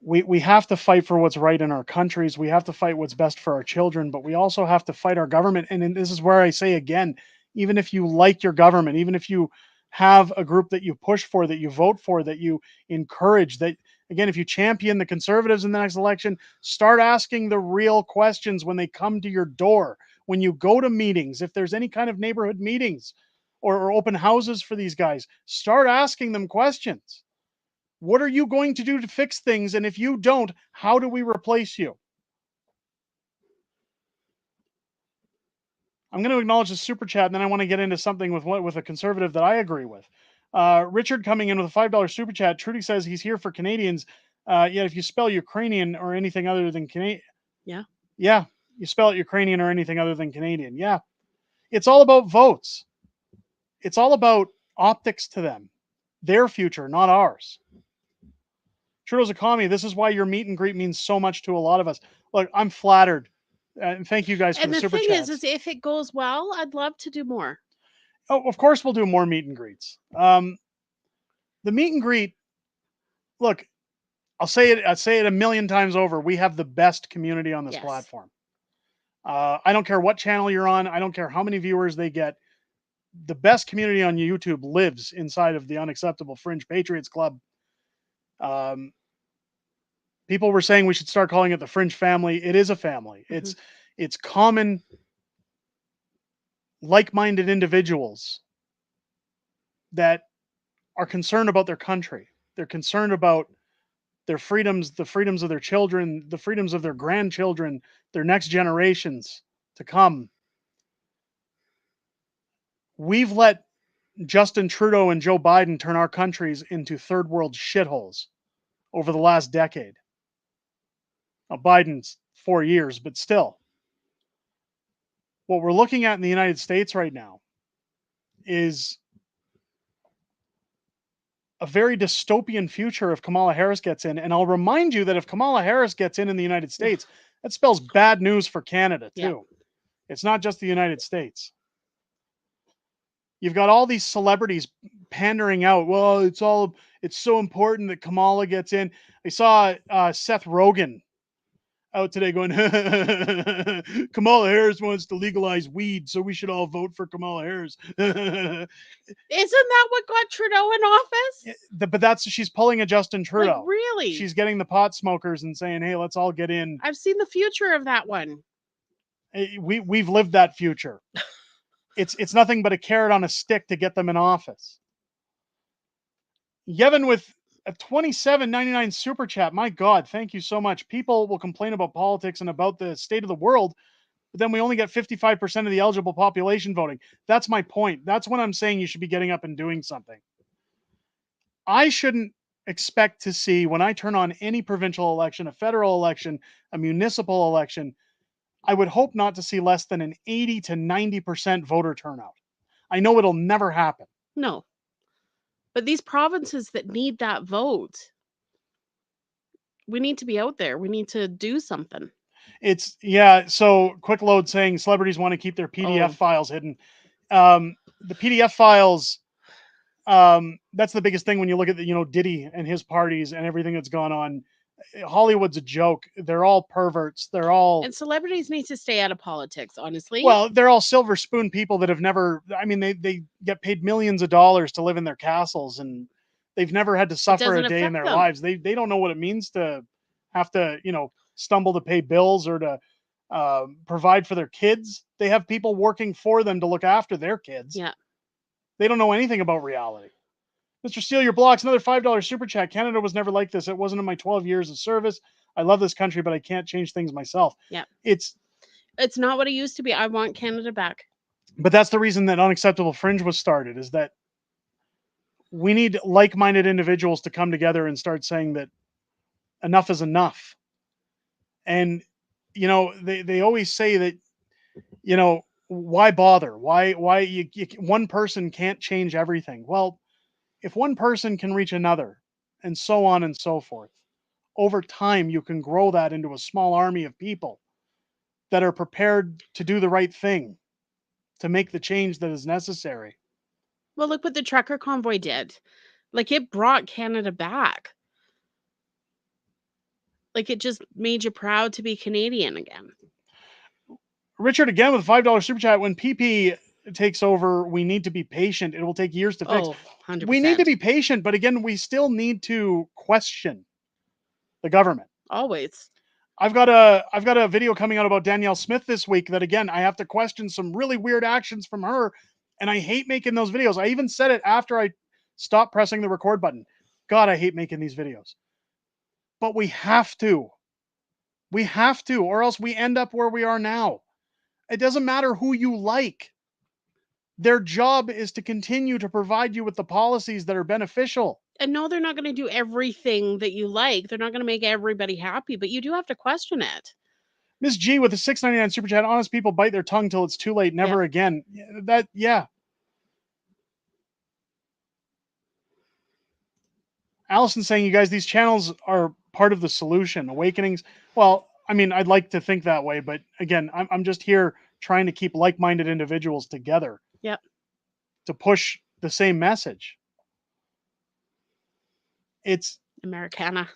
We have to fight for what's right in our countries. We have to fight what's best for our children, but we also have to fight our government. And this is where I say again, even if you like your government, even if you have a group that you push for, that you vote for, that you encourage, that again, if you champion the Conservatives in the next election, start asking the real questions when they come to your door, when you go to meetings, if there's any kind of neighborhood meetings or open houses for these guys, start asking them questions. What are you going to do to fix things? And if you don't, how do we replace you? I'm going to acknowledge the super chat, and then I want to get into something with a Conservative that I agree with. Richard coming in with a $5 super chat. Trudy says he's here for Canadians. Yet if you spell Ukrainian or anything other than Canadian. Yeah. Yeah. You spell it Ukrainian or anything other than Canadian. Yeah. It's all about votes. It's all about optics to them. Their future, not ours. Trudeau's economy. This is why your meet and greet means so much to a lot of us. Look, I'm flattered. And thank you guys for the super chats. And the thing is if it goes well, I'd love to do more. Oh, of course we'll do more meet and greets. The meet and greet, look, I'll say it a million times over. We have the best community on this platform. I don't care what channel you're on. I don't care how many viewers they get. The best community on YouTube lives inside of the Unacceptable Fringe Patriots Club. People were saying we should start calling it the Fringe family. It is a family. Mhm. It's common, like-minded individuals that are concerned about their country. They're concerned about their freedoms, the freedoms of their children, the freedoms of their grandchildren, their next generations to come. We've let Justin Trudeau and Joe Biden turn our countries into third world shitholes over the last decade. Now, Biden's 4 years, but still. What we're looking at in the United States right now is a very dystopian future if Kamala Harris gets in. And I'll remind you that if Kamala Harris gets in the United States, that spells bad news for Canada, too. Yeah. It's not just the United States. You've got all these celebrities pandering out. Well, it's so important that Kamala gets in. I saw Seth Rogen out today going, Kamala Harris wants to legalize weed, so we should all vote for Kamala Harris. Isn't that what got Trudeau in office? But she's pulling a Justin Trudeau. Like, really? She's getting the pot smokers and saying, hey, let's all get in. I've seen the future of that one. We've lived that future. It's nothing but a carrot on a stick to get them in office. Yevon with a $27.99 super chat. My God, thank you so much. People will complain about politics and about the state of the world, but then we only get 55% of the eligible population voting. That's my point. That's when I'm saying you should be getting up and doing something. I shouldn't expect to see, when I turn on any provincial election, a federal election, a municipal election, I would hope not to see less than an 80 to 90% voter turnout. I know it'll never happen. No. But these provinces that need that vote, we need to be out there. We need to do something. So Quick Load saying celebrities want to keep their PDF files hidden. The PDF files, that's the biggest thing when you look at Diddy and his parties and everything that's gone on. Hollywood's a joke. They're all perverts. And celebrities need to stay out of politics, honestly. Well, they're all silver spoon people that have never, they get paid millions of dollars to live in their castles, and they've never had to suffer a day in their lives. They don't know what it means to have to, stumble to pay bills or to provide for their kids. They have people working for them to look after their kids. Yeah. They don't know anything about reality. Mr. Steal Your Blocks, another $5 super chat. Canada was never like this. It wasn't in my 12 years of service. I love this country, but I can't change things myself. Yeah. It's not what it used to be. I want Canada back. But that's the reason that Unacceptable Fringe was started, is that we need like-minded individuals to come together and start saying that enough is enough. And, they always say that, why bother? Why one person can't change everything? Well, if one person can reach another, and so on and so forth, over time, you can grow that into a small army of people that are prepared to do the right thing, to make the change that is necessary. Well, look what the trucker convoy did. Like, it brought Canada back. Like, it just made you proud to be Canadian again. Richard, again, with a $5 super chat. When PP takes over, we need to be patient. It will take years to fix. 100%. We need to be patient, but again, we still need to question the government. Always. I've got a video coming out about Danielle Smith this week that, again, I have to question some really weird actions from her, and I hate making those videos. I even said it after I stopped pressing the record button. God, I hate making these videos. But we have to. We have to, or else we end up where we are now. It doesn't matter who you like. Their job is to continue to provide you with the policies that are beneficial. And no, they're not going to do everything that you like. They're not going to make everybody happy, but you do have to question it. Miss G with a $6.99 super chat. Honest people bite their tongue till it's too late. Never again. Allison saying, you guys, these channels are part of the solution. Awakenings. Well, I'd like to think that way, but again, I'm just here trying to keep like-minded individuals together. Yep. To push the same message. It's Americana.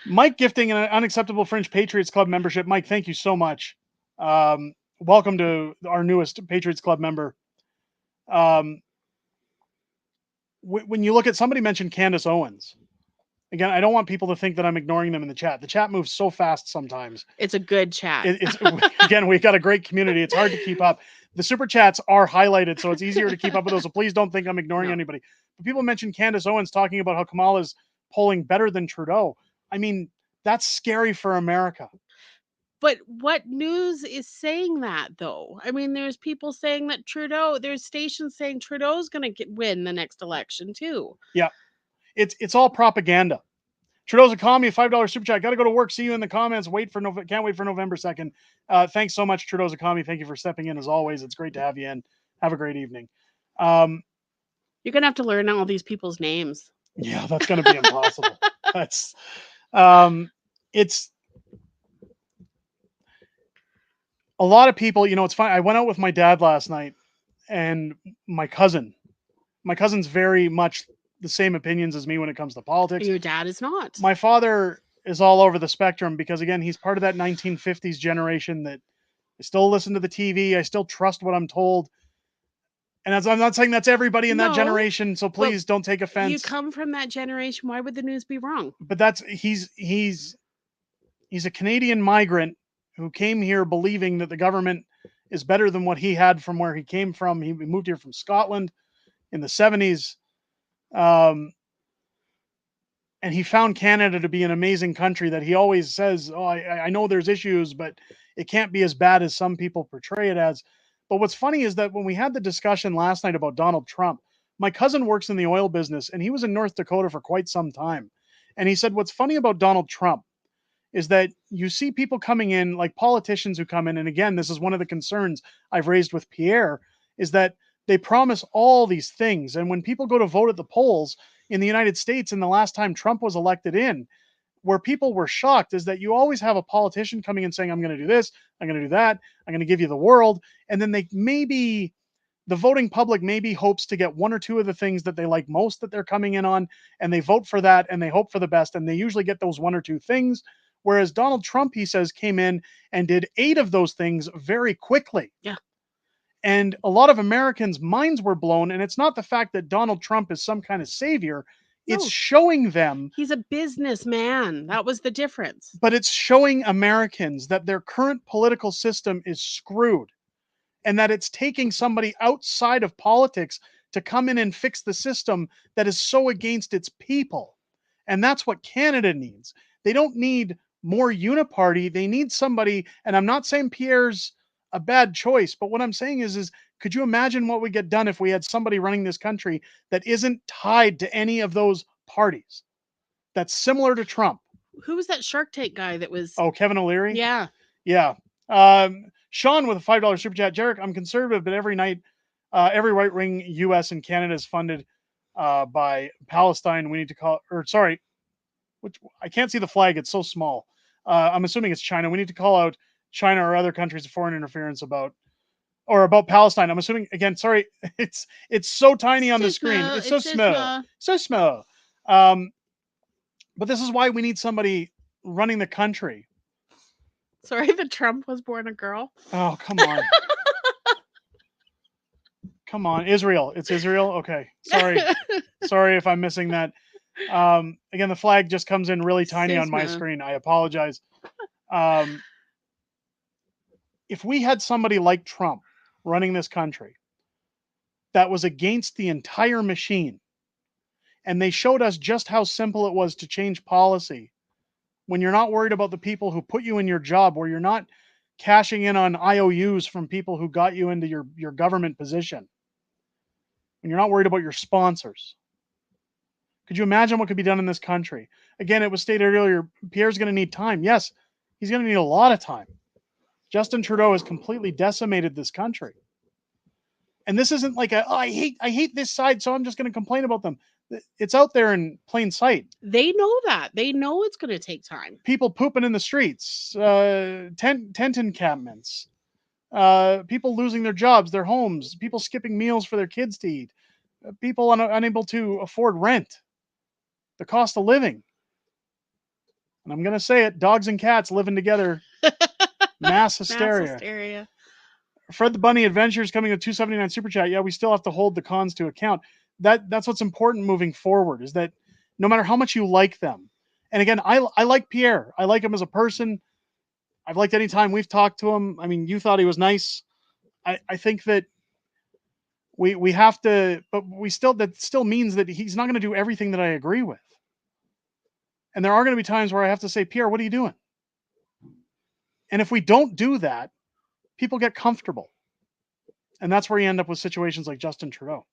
Mike gifting an Unacceptable Fringe Patriots Club membership. Mike, thank you so much. Welcome to our newest Patriots Club member. When you look at, somebody mentioned Candace Owens. Again, I don't want people to think that I'm ignoring them in the chat. The chat moves so fast sometimes. It's a good chat. Again, we've got a great community. It's hard to keep up. The super chats are highlighted, so it's easier to keep up with those. So please don't think I'm ignoring anybody. But people mentioned Candace Owens talking about how Kamala's polling better than Trudeau. I mean, that's scary for America. But what news is saying that, though? I mean, there's people saying that there's stations saying Trudeau's going to win the next election, too. Yeah. It's all propaganda. Trudeau's economy, $5 super chat. Got to go to work. See you in the comments. Can't wait for November 2nd. Thanks so much, Trudeau's economy. Thank you for stepping in as always. It's great to have you in. Have a great evening. You're going to have to learn all these people's names. Yeah, that's going to be impossible. It's a lot of people, it's fine. I went out with my dad last night and my cousin's very much the same opinions as me when it comes to politics. Your dad is not. My father is all over the spectrum because, again, he's part of that 1950s generation that I still listen to the TV. I still trust what I'm told. And I'm not saying that's everybody in that generation, so please don't take offense. You come from that generation. Why would the news be wrong? But he's a Canadian migrant who came here believing that the government is better than what he had from where he came from. He moved here from Scotland in the 70s. And he found Canada to be an amazing country that he always says, I know there's issues, but it can't be as bad as some people portray it as. But what's funny is that when we had the discussion last night about Donald Trump, my cousin works in the oil business and he was in North Dakota for quite some time. And he said, what's funny about Donald Trump is that you see people coming in, like politicians who come in. And again, this is one of the concerns I've raised with Pierre, is that they promise all these things. And when people go to vote at the polls in the United States, and the last time Trump was elected in, where people were shocked is that you always have a politician coming in saying, I'm going to do this, I'm going to do that, I'm going to give you the world. And then the voting public maybe hopes to get one or two of the things that they like most that they're coming in on, and they vote for that and they hope for the best. And they usually get those one or two things. Whereas Donald Trump, he says, came in and did 8 of those things very quickly. Yeah. And a lot of Americans' minds were blown. And it's not the fact that Donald Trump is some kind of savior. It's showing them he's a businessman. That was the difference. But it's showing Americans that their current political system is screwed and that it's taking somebody outside of politics to come in and fix the system that is so against its people. And that's what Canada needs. They don't need more uniparty. They need somebody, and I'm not saying Pierre's a bad choice, but what I'm saying is could you imagine what would get done if we had somebody running this country that isn't tied to any of those parties? That's similar to Trump. Who was that Shark Tank guy that was... Oh, Kevin O'Leary? Yeah. Yeah. Sean with a $5 super chat. Jarek, I'm conservative, but every night, every right-wing U.S. and Canada is funded by Palestine. We need to call... which I can't see the flag. It's so small. I'm assuming it's China. We need to call out China or other countries of foreign interference about Palestine. I'm assuming, again, sorry, it's so tiny on the screen. It's so small. So small. But this is why we need somebody running the country. Sorry that Trump was born a girl. Oh, come on. Come on. Israel. It's Israel? Okay. Sorry if I'm missing that. Again, the flag just comes in really tiny on my screen. I apologize. If we had somebody like Trump running this country that was against the entire machine, and they showed us just how simple it was to change policy when you're not worried about the people who put you in your job, where you're not cashing in on IOUs from people who got you into your government position, when you're not worried about your sponsors. Could you imagine what could be done in this country? Again, it was stated earlier, Pierre's going to need time. Yes, he's going to need a lot of time. Justin Trudeau has completely decimated this country. And this isn't like I hate this side, so I'm just going to complain about them. It's out there in plain sight. They know that. They know it's going to take time. People pooping in the streets, tent encampments, people losing their jobs, their homes, people skipping meals for their kids to eat, people unable to afford rent, the cost of living. And I'm going to say it, dogs and cats living together. Mass hysteria. Fred the Bunny Adventures coming with $2.79 super chat. Yeah, we still have to hold the cons to account. That's what's important moving forward, is that no matter how much you like them. And again, I like Pierre. I like him as a person. I've liked any time we've talked to him. I mean, you thought he was nice. I think that we have to, but that still means that he's not going to do everything that I agree with. And there are going to be times where I have to say, Pierre, what are you doing? And if we don't do that, people get comfortable. And that's where you end up with situations like Justin Trudeau.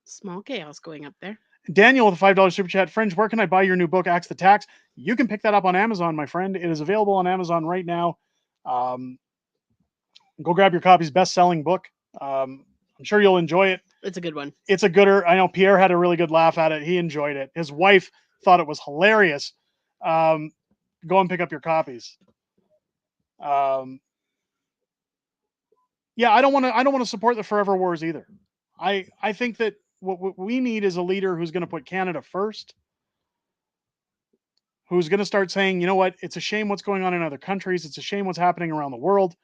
Small chaos going up there. Daniel with a $5 super chat. Fringe, where can I buy your new book, Axe the Tax? You can pick that up on Amazon, my friend. It is available on Amazon right now. Go grab your copies. Best-selling book. I'm sure you'll enjoy it. It's a good one. It's a gooder. I know Pierre had a really good laugh at it. He enjoyed it. His wife thought it was hilarious. Go and pick up your copies. Yeah, I don't want to support the forever wars either. I think that what we need is a leader who's going to put Canada first, who's going to start saying, you know what, it's a shame what's going on in other countries. It's a shame what's happening around the world.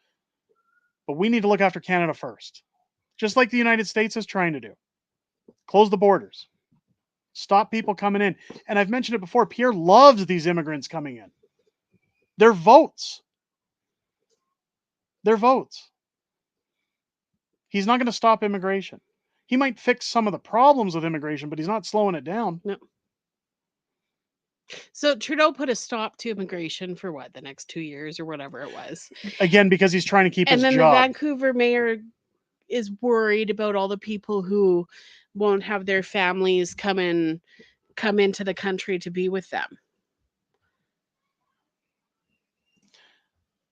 But we need to look after Canada first. Just like the United States is trying to do. Close the borders. Stop people coming in. And I've mentioned it before, Pierre loves these immigrants coming in. Their votes. Their votes. He's not going to stop immigration. He might fix some of the problems with immigration, but he's not slowing it down. No. So Trudeau put a stop to immigration for what, the next 2 years or whatever it was. Again, because he's trying to keep his job. And then the Vancouver mayor is worried about all the people who won't have their families come into the country to be with them.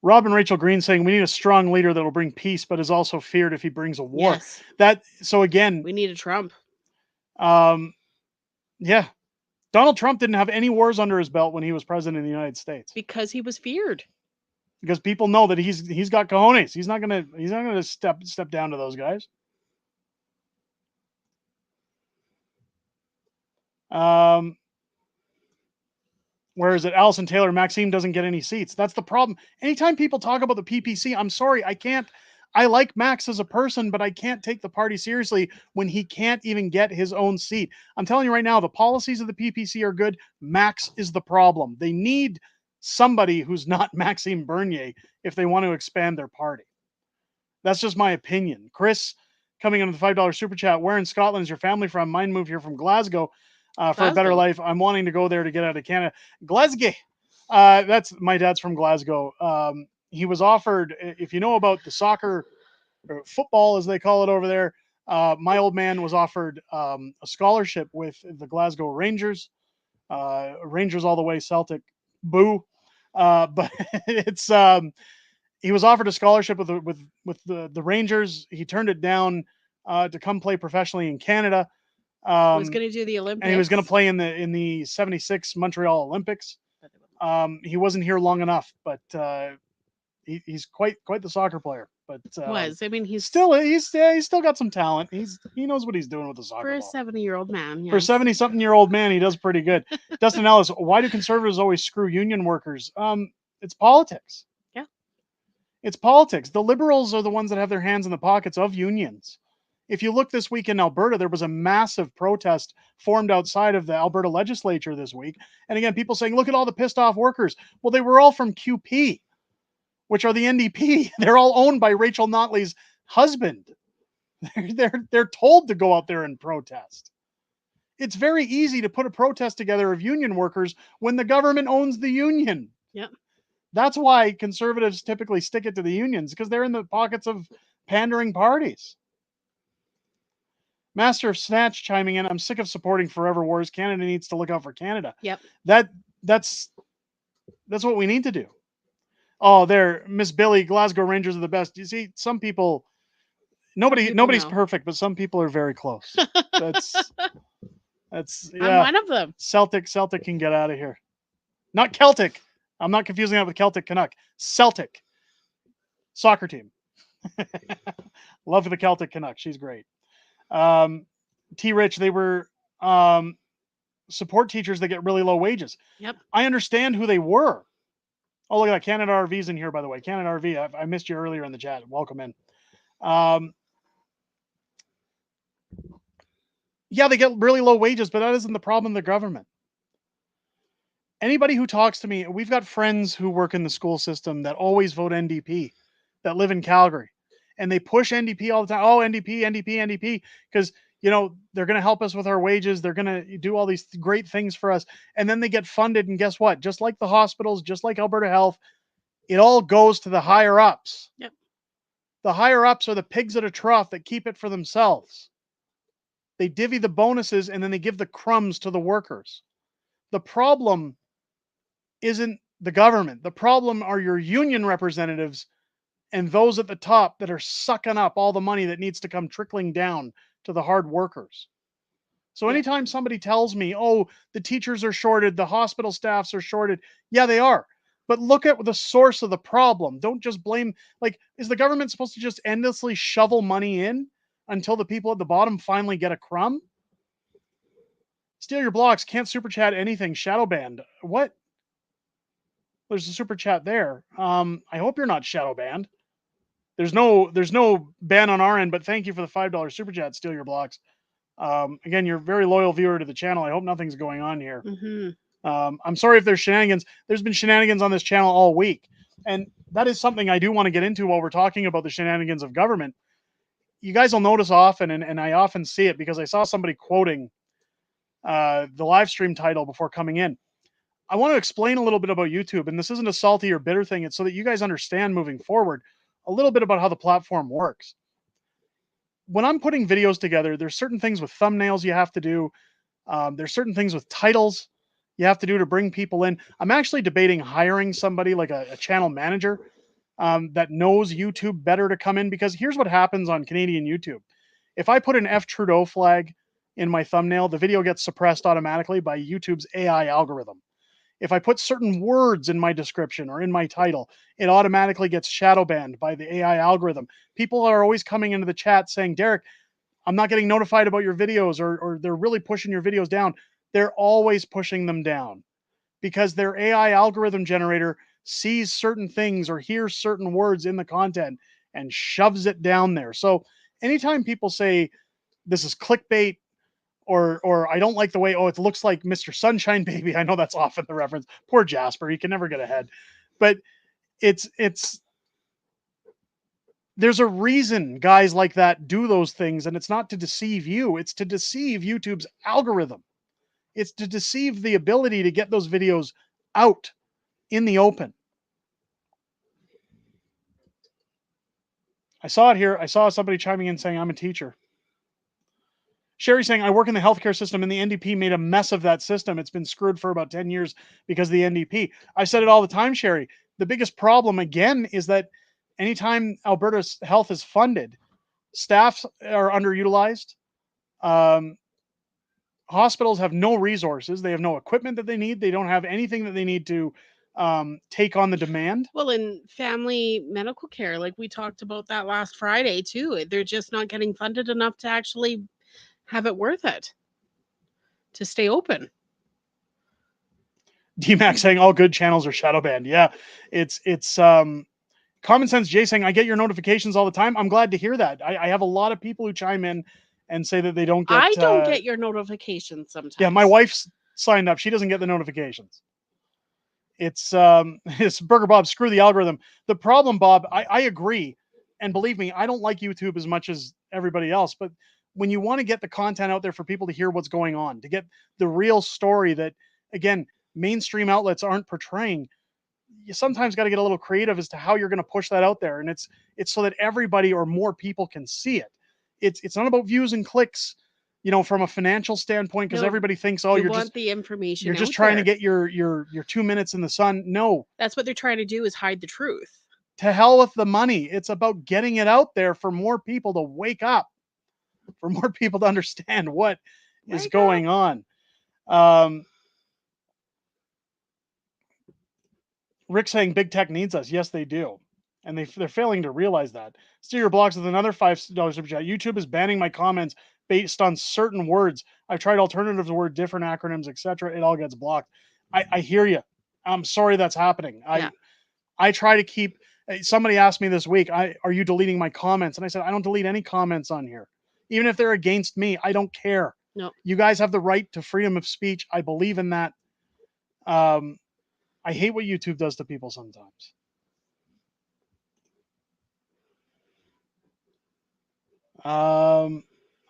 Rob and Rachel Green saying we need a strong leader that will bring peace, but is also feared if he brings a war. Yes. So again, we need a Trump. Yeah. Donald Trump didn't have any wars under his belt when he was president of the United States. Because he was feared. Because people know that he's got cojones. He's not gonna step down to those guys. Where is it? Allison Taylor, Maxime doesn't get any seats. That's the problem. Anytime people talk about the PPC, I'm sorry, I like Max as a person, but I can't take the party seriously when he can't even get his own seat. I'm telling you right now, the policies of the PPC are good. Max is the problem. They need somebody who's not Maxime Bernier if they want to expand their party. That's just my opinion. Chris, coming in with the $5 super chat. Where in Scotland is your family from? Mine moved here from Glasgow. For a better life. I'm wanting to go there to get out of Canada. Glasgow. That's my dad's from Glasgow. He was offered, if you know about the soccer or football as they call it over there, my old man was offered a scholarship with the Glasgow Rangers. Rangers all the way, Celtic. Boo. But it's he was offered a scholarship with the Rangers. He turned it down to come play professionally in Canada. He was going to do the Olympics. And he was going to play in the 76 Montreal Olympics. He wasn't here long enough, but he's quite the soccer player. But I mean, he's still got some talent. He knows what he's doing with the soccer for a 70-year-old man. Yes. For a 70-something-year-old man, he does pretty good. Dustin Ellis, why do conservatives always screw union workers? It's politics. Yeah, it's politics. The liberals are the ones that have their hands in the pockets of unions. If you look this week in Alberta, there was a massive protest formed outside of the Alberta legislature this week. And again, people saying, look at all the pissed off workers. Well, they were all from QP, which are the NDP. They're all owned by Rachel Notley's husband. They're told to go out there and protest. It's very easy to put a protest together of union workers when the government owns the union. Yep. That's why conservatives typically stick it to the unions, because they're in the pockets of pandering parties. Master of Snatch chiming in. I'm sick of supporting forever wars. Canada needs to look out for Canada. Yep. That's what we need to do. Oh, there, Miss Billy, Glasgow Rangers are the best. You see, some people, nobody's perfect, but some people are very close. That's yeah. I'm one of them. Celtic can get out of here. Not Celtic. I'm not confusing that with Celtic Canuck. Celtic soccer team. Love the Celtic Canuck. She's great. T Rich, they were support teachers that get really low wages. Yep. I understand who they were. Oh, look at that. Canada RV's in here, by the way. Canada RV. I missed you earlier in the chat. Welcome in. Yeah, they get really low wages, but that isn't the problem of the government. Anybody who talks to me, we've got friends who work in the school system that always vote NDP, that live in Calgary, and they push NDP all the time. Oh, NDP, NDP, NDP, because they're going to help us with our wages. They're going to do all these great things for us, and then they get funded. And guess what? Just like the hospitals, just like Alberta Health, it all goes to the higher ups. Yep. The higher ups are the pigs at a trough that keep it for themselves. They divvy the bonuses and then they give the crumbs to the workers. The problem isn't the government. The problem are your union representatives and those at the top that are sucking up all the money that needs to come trickling down to the hard workers. So anytime somebody tells me, oh, the teachers are shorted, the hospital staffs are shorted, yeah, they are. But look at the source of the problem. Don't just blame, is the government supposed to just endlessly shovel money in until the people at the bottom finally get a crumb? Steal your blocks, can't super chat anything, shadow banned. What? There's a super chat there. I hope you're not shadow banned. There's no ban on our end, but thank you for the $5 super chat, steal your blocks. Again, you're a very loyal viewer to the channel. I hope nothing's going on here. I'm sorry if there's shenanigans. There's been shenanigans on this channel all week. And that is something I do want to get into while we're talking about the shenanigans of government. You guys will notice often, and I often see it because I saw somebody quoting the live stream title before coming in. I want to explain a little bit about YouTube, and this isn't a salty or bitter thing. It's so that you guys understand moving forward a little bit about how the platform works. When I'm putting videos together, there's certain things with thumbnails you have to do. There's certain things with titles you have to do to bring people in. I'm actually debating hiring somebody like a channel manager that knows YouTube better to come in, because here's what happens on Canadian YouTube. If I put an F Trudeau flag in my thumbnail, the video gets suppressed automatically by YouTube's AI algorithm. If I put certain words in my description or in my title, it automatically gets shadow banned by the AI algorithm. People are always coming into the chat saying, Derek, I'm not getting notified about your videos, or they're really pushing your videos down. They're always pushing them down because their AI algorithm generator sees certain things or hears certain words in the content and shoves it down there. So anytime people say this is clickbait, or I don't like the way, it looks like Mr. Sunshine Baby. I know that's often the reference. Poor Jasper, he can never get ahead. But there's a reason guys like that do those things, and it's not to deceive you. It's to deceive YouTube's algorithm. It's to deceive the ability to get those videos out in the open. I saw it here. I saw somebody chiming in saying, I'm a teacher. Sherry saying, I work in the healthcare system, and the NDP made a mess of that system. It's been screwed for about 10 years because of the NDP. I said it all the time, Sherry. The biggest problem, again, is that anytime Alberta's health is funded, staffs are underutilized. Hospitals have no resources. They have no equipment that they need. They don't have anything that they need to take on the demand. Well, in family medical care, like we talked about that last Friday too, they're just not getting funded enough to actually have it worth it to stay open. DMAX saying all good channels are shadow banned. Yeah, it's Common Sense Jay saying, I get your notifications all the time. I'm glad to hear that. I have a lot of people who chime in and say that they don't get. I don't get your notifications sometimes. Yeah, my wife's signed up. She doesn't get the notifications. It's Burger Bob, screw the algorithm. The problem, Bob, I agree. And believe me, I don't like YouTube as much as everybody else, but when you want to get the content out there for people to hear what's going on, to get the real story that, again, mainstream outlets aren't portraying, you sometimes got to get a little creative as to how you're going to push that out there. And it's so that everybody or more people can see it. It's not about views and clicks, from a financial standpoint, because everybody thinks, you're want just the information. You're just trying to get your 2 minutes in the sun. No, that's what they're trying to do, is hide the truth. To hell with the money. It's about getting it out there for more people to wake up, for more people to understand what is going on. Rick saying big tech needs us. Yes, they do. And they're failing to realize that. Steer your blocks with another $5 super chat. YouTube is banning my comments based on certain words. I've tried alternatives word, different acronyms, etc. It all gets blocked. I hear you. I'm sorry that's happening. I try to keep. Somebody asked me this week, are you deleting my comments? And I said, I don't delete any comments on here. Even if they're against me, I don't care. No. You guys have the right to freedom of speech. I believe in that. I hate what YouTube does to people sometimes.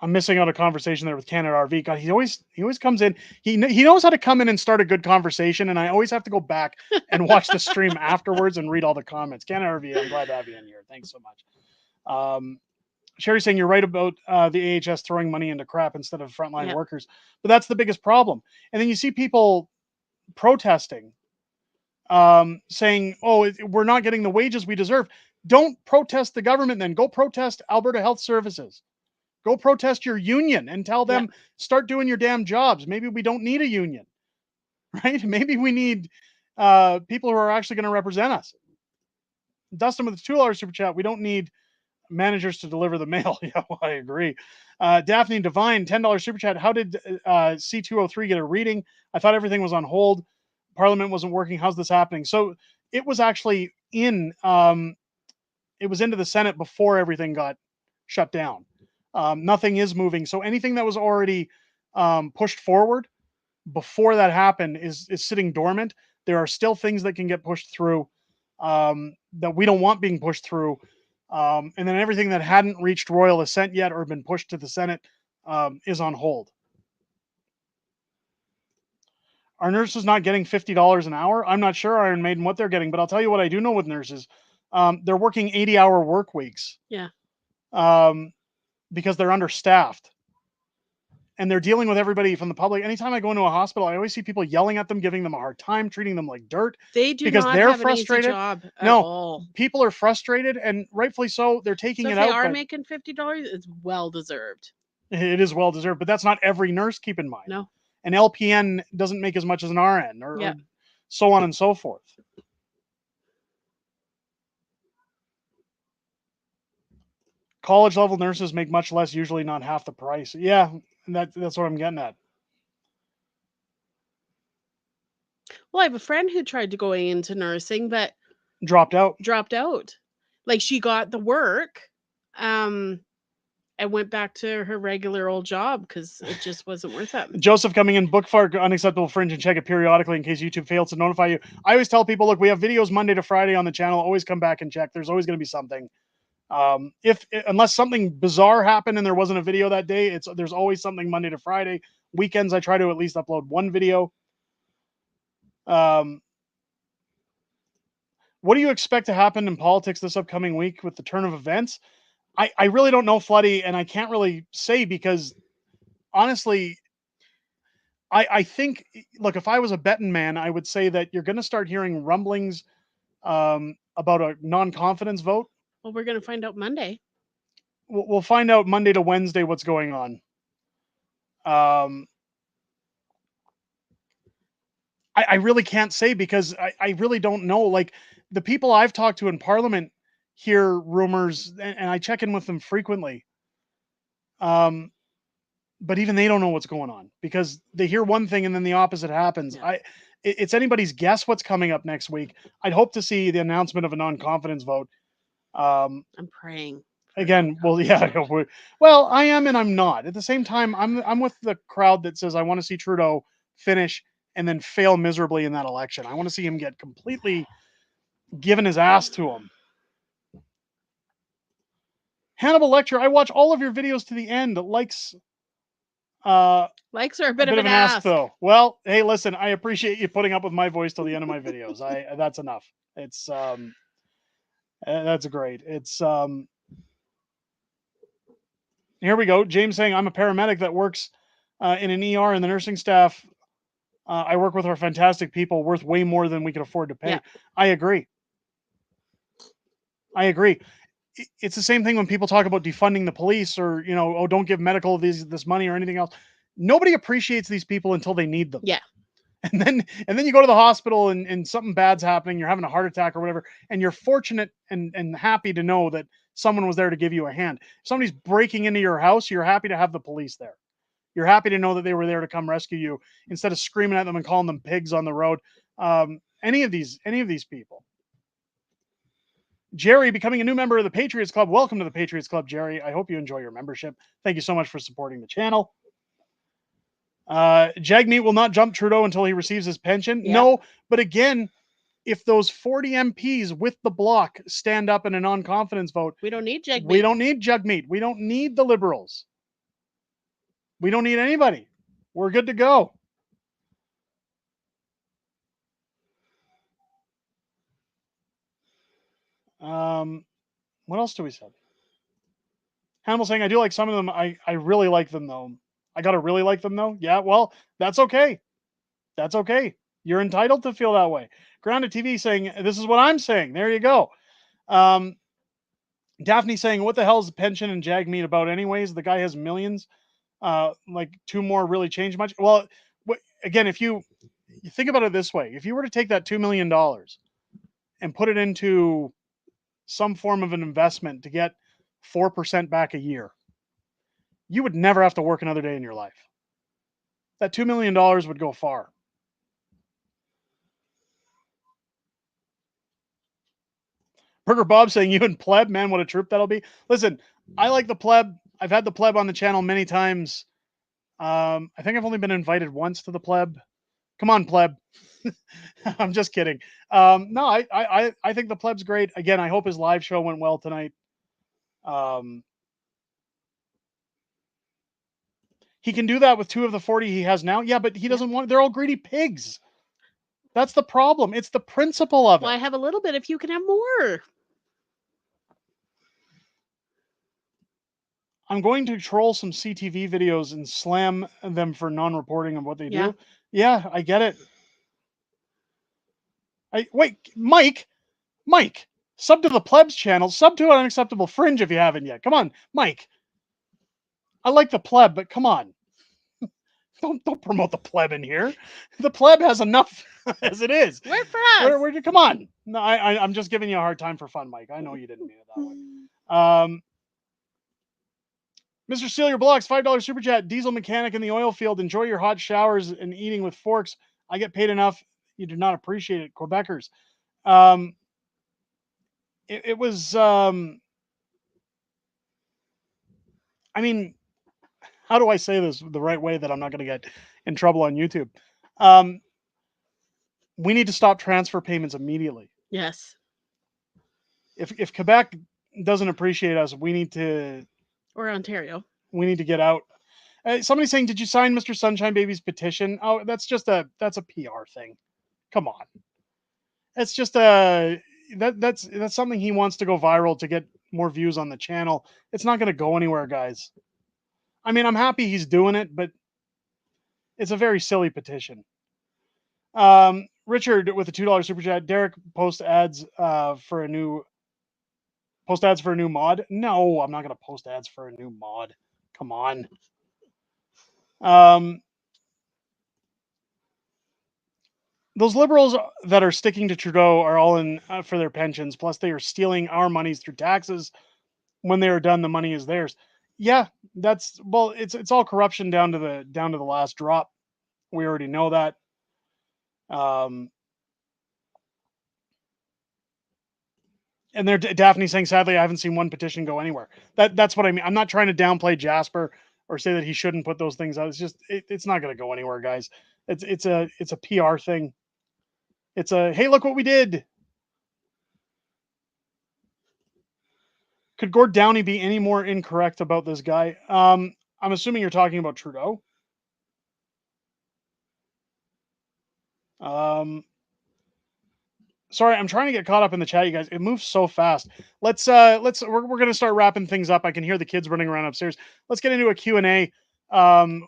I'm missing out a conversation there with Canada RV. God, he always comes in. He knows how to come in and start a good conversation, and I always have to go back and watch the stream afterwards and read all the comments. Canada RV, I'm glad to have you in here. Thanks so much. Sherry's saying you're right about the AHS throwing money into crap instead of frontline workers, but that's the biggest problem. And then you see people protesting, saying, "Oh, we're not getting the wages we deserve." Don't protest the government then. Go protest Alberta Health Services. Go protest your union and tell them, start doing your damn jobs. Maybe we don't need a union, right? Maybe we need people who are actually going to represent us. Dustin with the $2 super chat. We don't need managers to deliver the mail. Yeah, well, I agree. Daphne Divine, $10 super chat. How did C203 get a reading? I thought everything was on hold. Parliament wasn't working. How's this happening? So it was actually in, it was into the Senate before everything got shut down. Nothing is moving. So anything that was already pushed forward before that happened is sitting dormant. There are still things that can get pushed through that we don't want being pushed through. And then everything that hadn't reached royal assent yet or been pushed to the Senate is on hold. Are nurses not getting $50 an hour? I'm not sure, Iron Maiden, what they're getting, but I'll tell you what I do know with nurses. They're working 80-hour work weeks. Yeah. Because they're understaffed. And they're dealing with everybody from the public. Anytime I go into a hospital, I always see people yelling at them, giving them a hard time, treating them like dirt. They do because not they're have frustrated. an easy job at all. People are frustrated, and rightfully so. They're taking So it if out. they are making $50, it's well deserved. It is well deserved, but that's not every nurse. Keep in mind, no, an LPN doesn't make as much as an RN, or so on and so forth. College level nurses make much less, usually not half the price. Yeah, and that's what I'm getting at. Well, I have a friend who tried to go into nursing, but dropped out. Like she got the work, and went back to her regular old job because it just wasn't worth it. Joseph coming in, book for Unacceptable Fringe and check it periodically in case YouTube fails to notify you. I always tell people, look, we have videos Monday to Friday on the channel. Always come back and check. There's always going to be something. Unless something bizarre happened and there wasn't a video that day, there's always something Monday to Friday. Weekends, I try to at least upload one video. What do you expect to happen in politics this upcoming week with the turn of events? I really don't know, Floody, and I can't really say because honestly, I think, look, if I was a betting man, I would say that you're going to start hearing rumblings about a non-confidence vote. Well, we're going to find out Monday. We'll find out Monday to Wednesday what's going on. I really can't say because I really don't know. Like the people I've talked to in Parliament hear rumors, and I check in with them frequently. But even they don't know what's going on because they hear one thing and then the opposite happens. Yeah. It's anybody's guess what's coming up next week. I'd hope to see the announcement of a non-confidence vote. I'm praying. Again, well, yeah. Well, I am and I'm not. At the same time, I'm with the crowd that says I want to see Trudeau finish and then fail miserably in that election. I want to see him get completely given his ass to him. Hannibal Lecture, I watch all of your videos to the end. Likes are a bit of an ask though. Well, hey, listen, I appreciate you putting up with my voice till the end of my videos. That's enough. It's that's great. It's here we go. James saying I'm a paramedic that works in an ER and the nursing staff. I work with our fantastic people, worth way more than we can afford to pay. Yeah. I agree. It's the same thing when people talk about defunding the police or, don't give medical this money or anything else. Nobody appreciates these people until they need them. Yeah. And then you go to the hospital and something bad's happening. You're having a heart attack or whatever. And you're fortunate and happy to know that someone was there to give you a hand. If somebody's breaking into your house, you're happy to have the police there. You're happy to know that they were there to come rescue you instead of screaming at them and calling them pigs on the road. Any of these people. Jerry, becoming a new member of the Patriots Club. Welcome to the Patriots Club, Jerry. I hope you enjoy your membership. Thank you so much for supporting the channel. Jagmeet will not jump Trudeau until he receives his pension. Yep. No, but again, if those 40 MPs with the bloc stand up in a non-confidence vote, We don't need Jagmeet. we don't need Jagmeet. We don't need the Liberals. We don't need anybody. We're good to go. What else do we say? Hannibal saying, I do like some of them. I really like them, though. I got to really like them, though. Yeah, well, that's okay. That's okay. You're entitled to feel that way. Grounded TV saying, this is what I'm saying. There you go. Daphne saying, what the hell is pension and Jagmeet about anyways? The guy has millions. Like 2 more really change much? Well, again, if you think about it this way, if you were to take that $2 million and put it into some form of an investment to get 4% back a year, you would never have to work another day in your life. That $2 million would go far. Burger Bob saying, you and Pleb, man, what a troop that'll be. Listen, I like the Pleb. I've had the Pleb on the channel many times. I think I've only been invited once to the Pleb. Come on, Pleb. I'm just kidding. No, I think the Pleb's great. Again, I hope his live show went well tonight. He can do that with 2 of the 40 he has now. Yeah, but he doesn't want. They're all greedy pigs. That's the problem. It's the principle of it. Why have a little bit if you can have more? I'm going to troll some CTV videos and slam them for non-reporting of what they do. Yeah, I get it. Wait, Mike, sub to the Plebs channel, sub to Unacceptable Fringe if you haven't yet. Come on, Mike. I like the Pleb, but come on. Don't promote the Pleb in here. The Pleb has enough as it is. Work for us. Come on. No, I'm just giving you a hard time for fun, Mike. I know you didn't mean it that way. Mr. Steal Your Blocks, $5 super chat. Diesel mechanic in the oil field. Enjoy your hot showers and eating with forks. I get paid enough. You do not appreciate it, Quebecers. It was. I mean, how do I say this the right way that I'm not going to get in trouble on YouTube? We need to stop transfer payments immediately. Yes. If Quebec doesn't appreciate us, we need to. Or Ontario. We need to get out. Somebody's saying, did you sign Mr. Sunshine Baby's petition? Oh, that's a PR thing. Come on. It's just that's something he wants to go viral to get more views on the channel. It's not going to go anywhere, guys. I mean, I'm happy he's doing it, but it's a very silly petition. Richard with a $2 super chat. Derek, post ads for a new mod. No, I'm not going to post ads for a new mod. Come on. Those Liberals that are sticking to Trudeau are all in for their pensions. Plus, they are stealing our monies through taxes. When they are done, the money is theirs. Yeah, it's all corruption down to the last drop. We already know that. And they're Daphne saying, sadly, I haven't seen one petition go anywhere. That's what I mean. I'm not trying to downplay Jasper or say that he shouldn't put those things out. It's just it's not going to go anywhere, guys. It's a PR thing. It's a hey, look what we did. Could Gord Downey be any more incorrect about this guy? I'm assuming you're talking about Trudeau. Sorry, I'm trying to get caught up in the chat, you guys. It moves so fast. We're going to start wrapping things up. I can hear the kids running around upstairs. Let's get into a Q&A.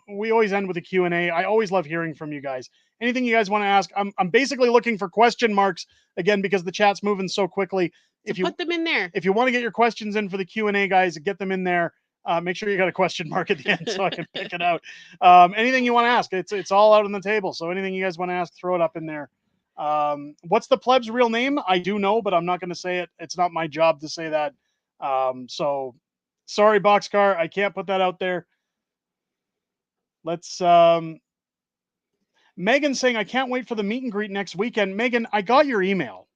We always end with a Q&A. I always love hearing from you guys. Anything you guys want to ask? I'm basically looking for question marks again because the chat's moving so quickly. If you put them in there. If you want to get your questions in for the Q&A, guys, get them in there. Make sure you got a question mark at the end so I can pick it out. Anything you want to ask, it's all out on the table. So anything you guys want to ask, throw it up in there. What's the pleb's real name? I do know, but I'm not going to say it. It's not my job to say that. So sorry, Boxcar, I can't put that out there. Let's Megan saying, I can't wait for the meet and greet next weekend. Megan, I got your email.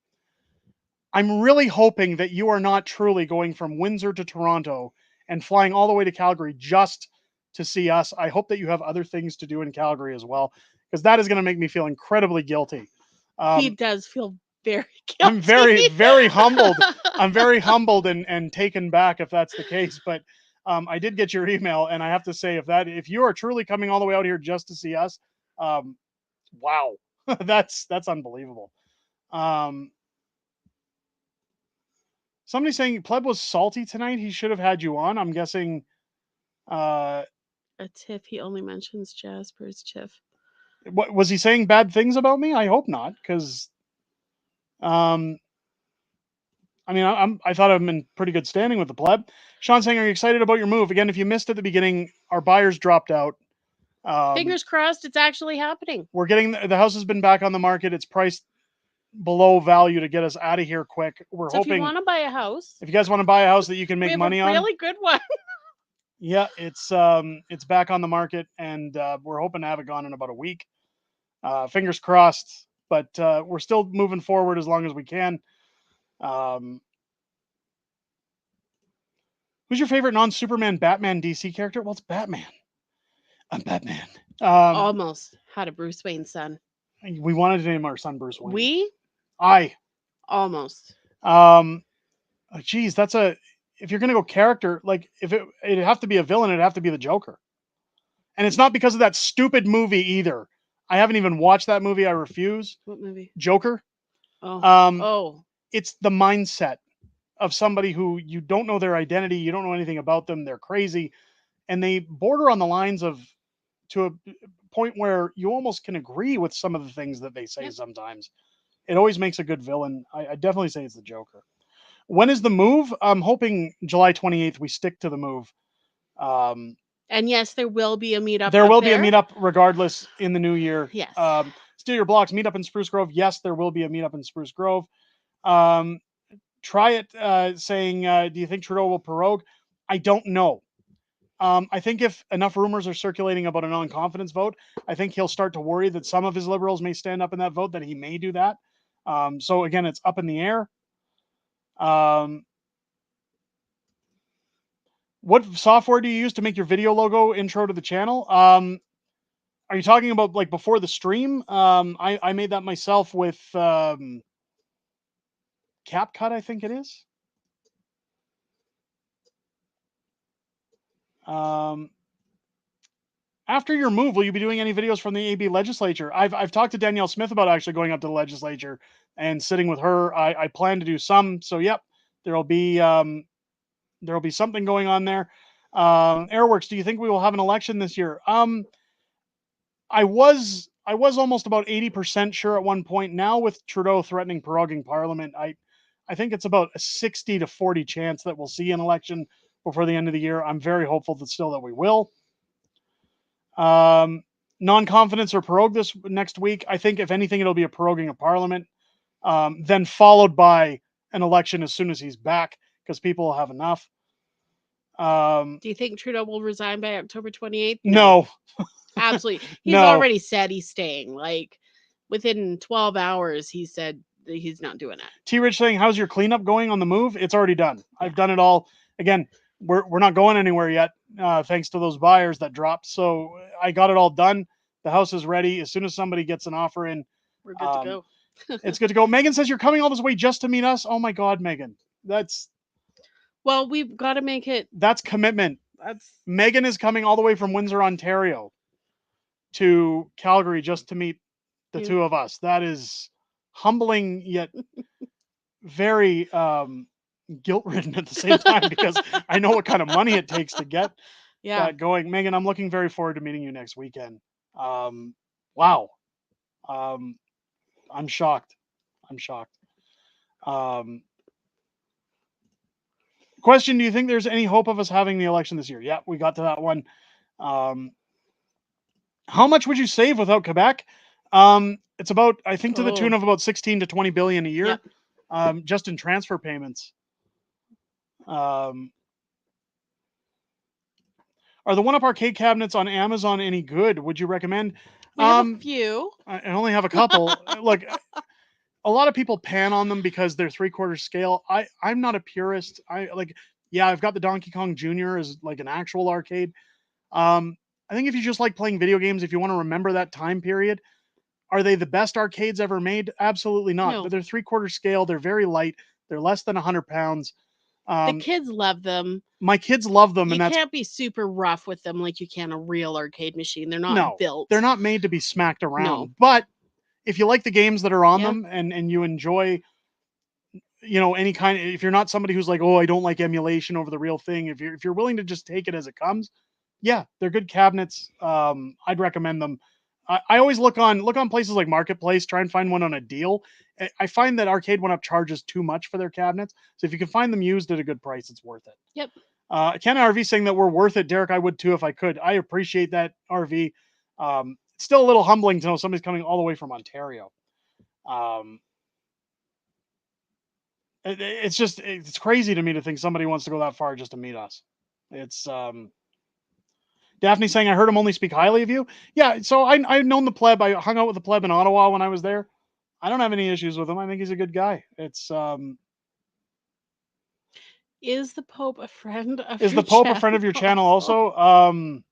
I'm really hoping that you are not truly going from Windsor to Toronto and flying all the way to Calgary just to see us. I hope that you have other things to do in Calgary as well, because that is going to make me feel incredibly guilty. He does feel very guilty. I'm very, very humbled. I'm very humbled and taken back if that's the case. But I did get your email, and I have to say, if you are truly coming all the way out here just to see us, wow, that's unbelievable. Somebody's saying Pleb was salty tonight. He should have had you on. I'm guessing. A tiff. He only mentions Jasper's tiff. What was he saying? Bad things about me? I hope not, because I mean, I thought I'm in pretty good standing with the Pleb. Sean saying, are you excited about your move? Again, if you missed at the beginning, our buyers dropped out. Fingers crossed it's actually happening. We're getting the house has been back on the market. It's priced below value to get us out of here quick. We're So hoping if you want to buy a house, if you guys want to buy a house that you can we make have money a on, really good one. yeah, it's back on the market, and we're hoping to have it gone in about a week. Fingers crossed, but we're still moving forward as long as we can. Who's your favorite non-Superman, Batman, DC character? Well, it's Batman. I'm Batman. Almost had a Bruce Wayne son. We wanted to name our son Bruce Wayne. We? Almost. Geez, if you're gonna go character, like if it'd have to be a villain, it'd have to be the Joker. And it's not because of that stupid movie either. I haven't even watched that movie. I refuse. What movie? Joker. Oh. It's the mindset of somebody who you don't know their identity, you don't know anything about them, they're crazy, and they border on the lines of to a point where you almost can agree with some of the things that they say sometimes. It always makes a good villain. I definitely say it's the Joker. When is the move? I'm hoping July 28th we stick to the move. And yes, there will be a meetup. There will be a meetup regardless in the new year. Yes. Steal Your Blocks, meetup in Spruce Grove. Yes, there will be a meetup in Spruce Grove. Try it saying, do you think Trudeau will prorogue? I don't know. I think if enough rumors are circulating about a non-confidence vote, I think he'll start to worry that some of his liberals may stand up in that vote, that he may do that. So again, it's up in the air. What software do you use to make your video logo intro to the channel? Are you talking about like before the stream? I made that myself with CapCut, I think it is. After your move, will you be doing any videos from the AB legislature? I've talked to Danielle Smith about actually going up to the legislature and sitting with her. I plan to do some. So yep, there'll be something going on there. Airworks, do you think we will have an election this year? I was almost about 80% sure at one point. Now with Trudeau threatening proroguing Parliament, I think it's about a 60 to 40 chance that we'll see an election before the end of the year. I'm very hopeful that we will. Non-confidence or prorogue this next week. I think if anything, it'll be a proroguing of Parliament, then followed by an election as soon as he's back, because people will have enough. Do you think Trudeau will resign by October 28th? No. Absolutely. He's No. already said he's staying. Like within 12 hours, he said that he's not doing it. T. Rich saying, how's your cleanup going on the move? It's already done. Yeah. I've done it all. Again, we're not going anywhere yet, thanks to those buyers that dropped. So I got it all done. The house is ready. As soon as somebody gets an offer in, we're good to go. It's good to go. Megan says you're coming all this way just to meet us. Oh my God, Megan. Well, we've got to make it. That's commitment. Megan is coming all the way from Windsor, Ontario to Calgary just to meet the two of us. That is humbling yet very guilt-ridden at the same time, because I know what kind of money it takes to get that going. Megan, I'm looking very forward to meeting you next weekend. Wow. I'm shocked. Question, do you think there's any hope of us having the election this year? Yeah, we got to that one. How much would you save without Quebec? It's about, I think, to the tune of about 16 to 20 billion a year, just in transfer payments. Are the one-up arcade cabinets on Amazon any good? Would you recommend? We have a few. I only have a couple. Look, a lot of people pan on them because they're 3/4 scale. I'm not a purist. I've got the Donkey Kong Jr. as like an actual arcade. I think if you just like playing video games, if you want to remember that time period, are they the best arcades ever made? Absolutely not. No. But they're 3/4 scale. They're very light. They're less than 100 pounds. The kids love them. My kids love them, You and that's can't be super rough with them like you can a real arcade machine. They're not built. they're not made to be smacked around. No. But if you like the games that are on Yeah. them and you enjoy, any kind of, if you're not somebody who's like, oh, I don't like emulation over the real thing, if you're willing to just take it as it comes, yeah, they're good cabinets. I'd recommend them. I always look on places like Marketplace, try and find one on a deal. I find that Arcade 1-Up charges too much for their cabinets. So if you can find them used at a good price, it's worth it. Yep. Ken RV saying that we're worth it. Derek, I would too if I could. I appreciate that, RV. It's still a little humbling to know somebody's coming all the way from Ontario. It's crazy to me to think somebody wants to go that far just to meet us. It's Daphne saying, I heard him only speak highly of you. Yeah, so I've known the pleb. I hung out with the pleb in Ottawa when I was there. I don't have any issues with him. I think he's a good guy. It's Is the Pope a friend of Is your the Pope channel a friend of your channel also?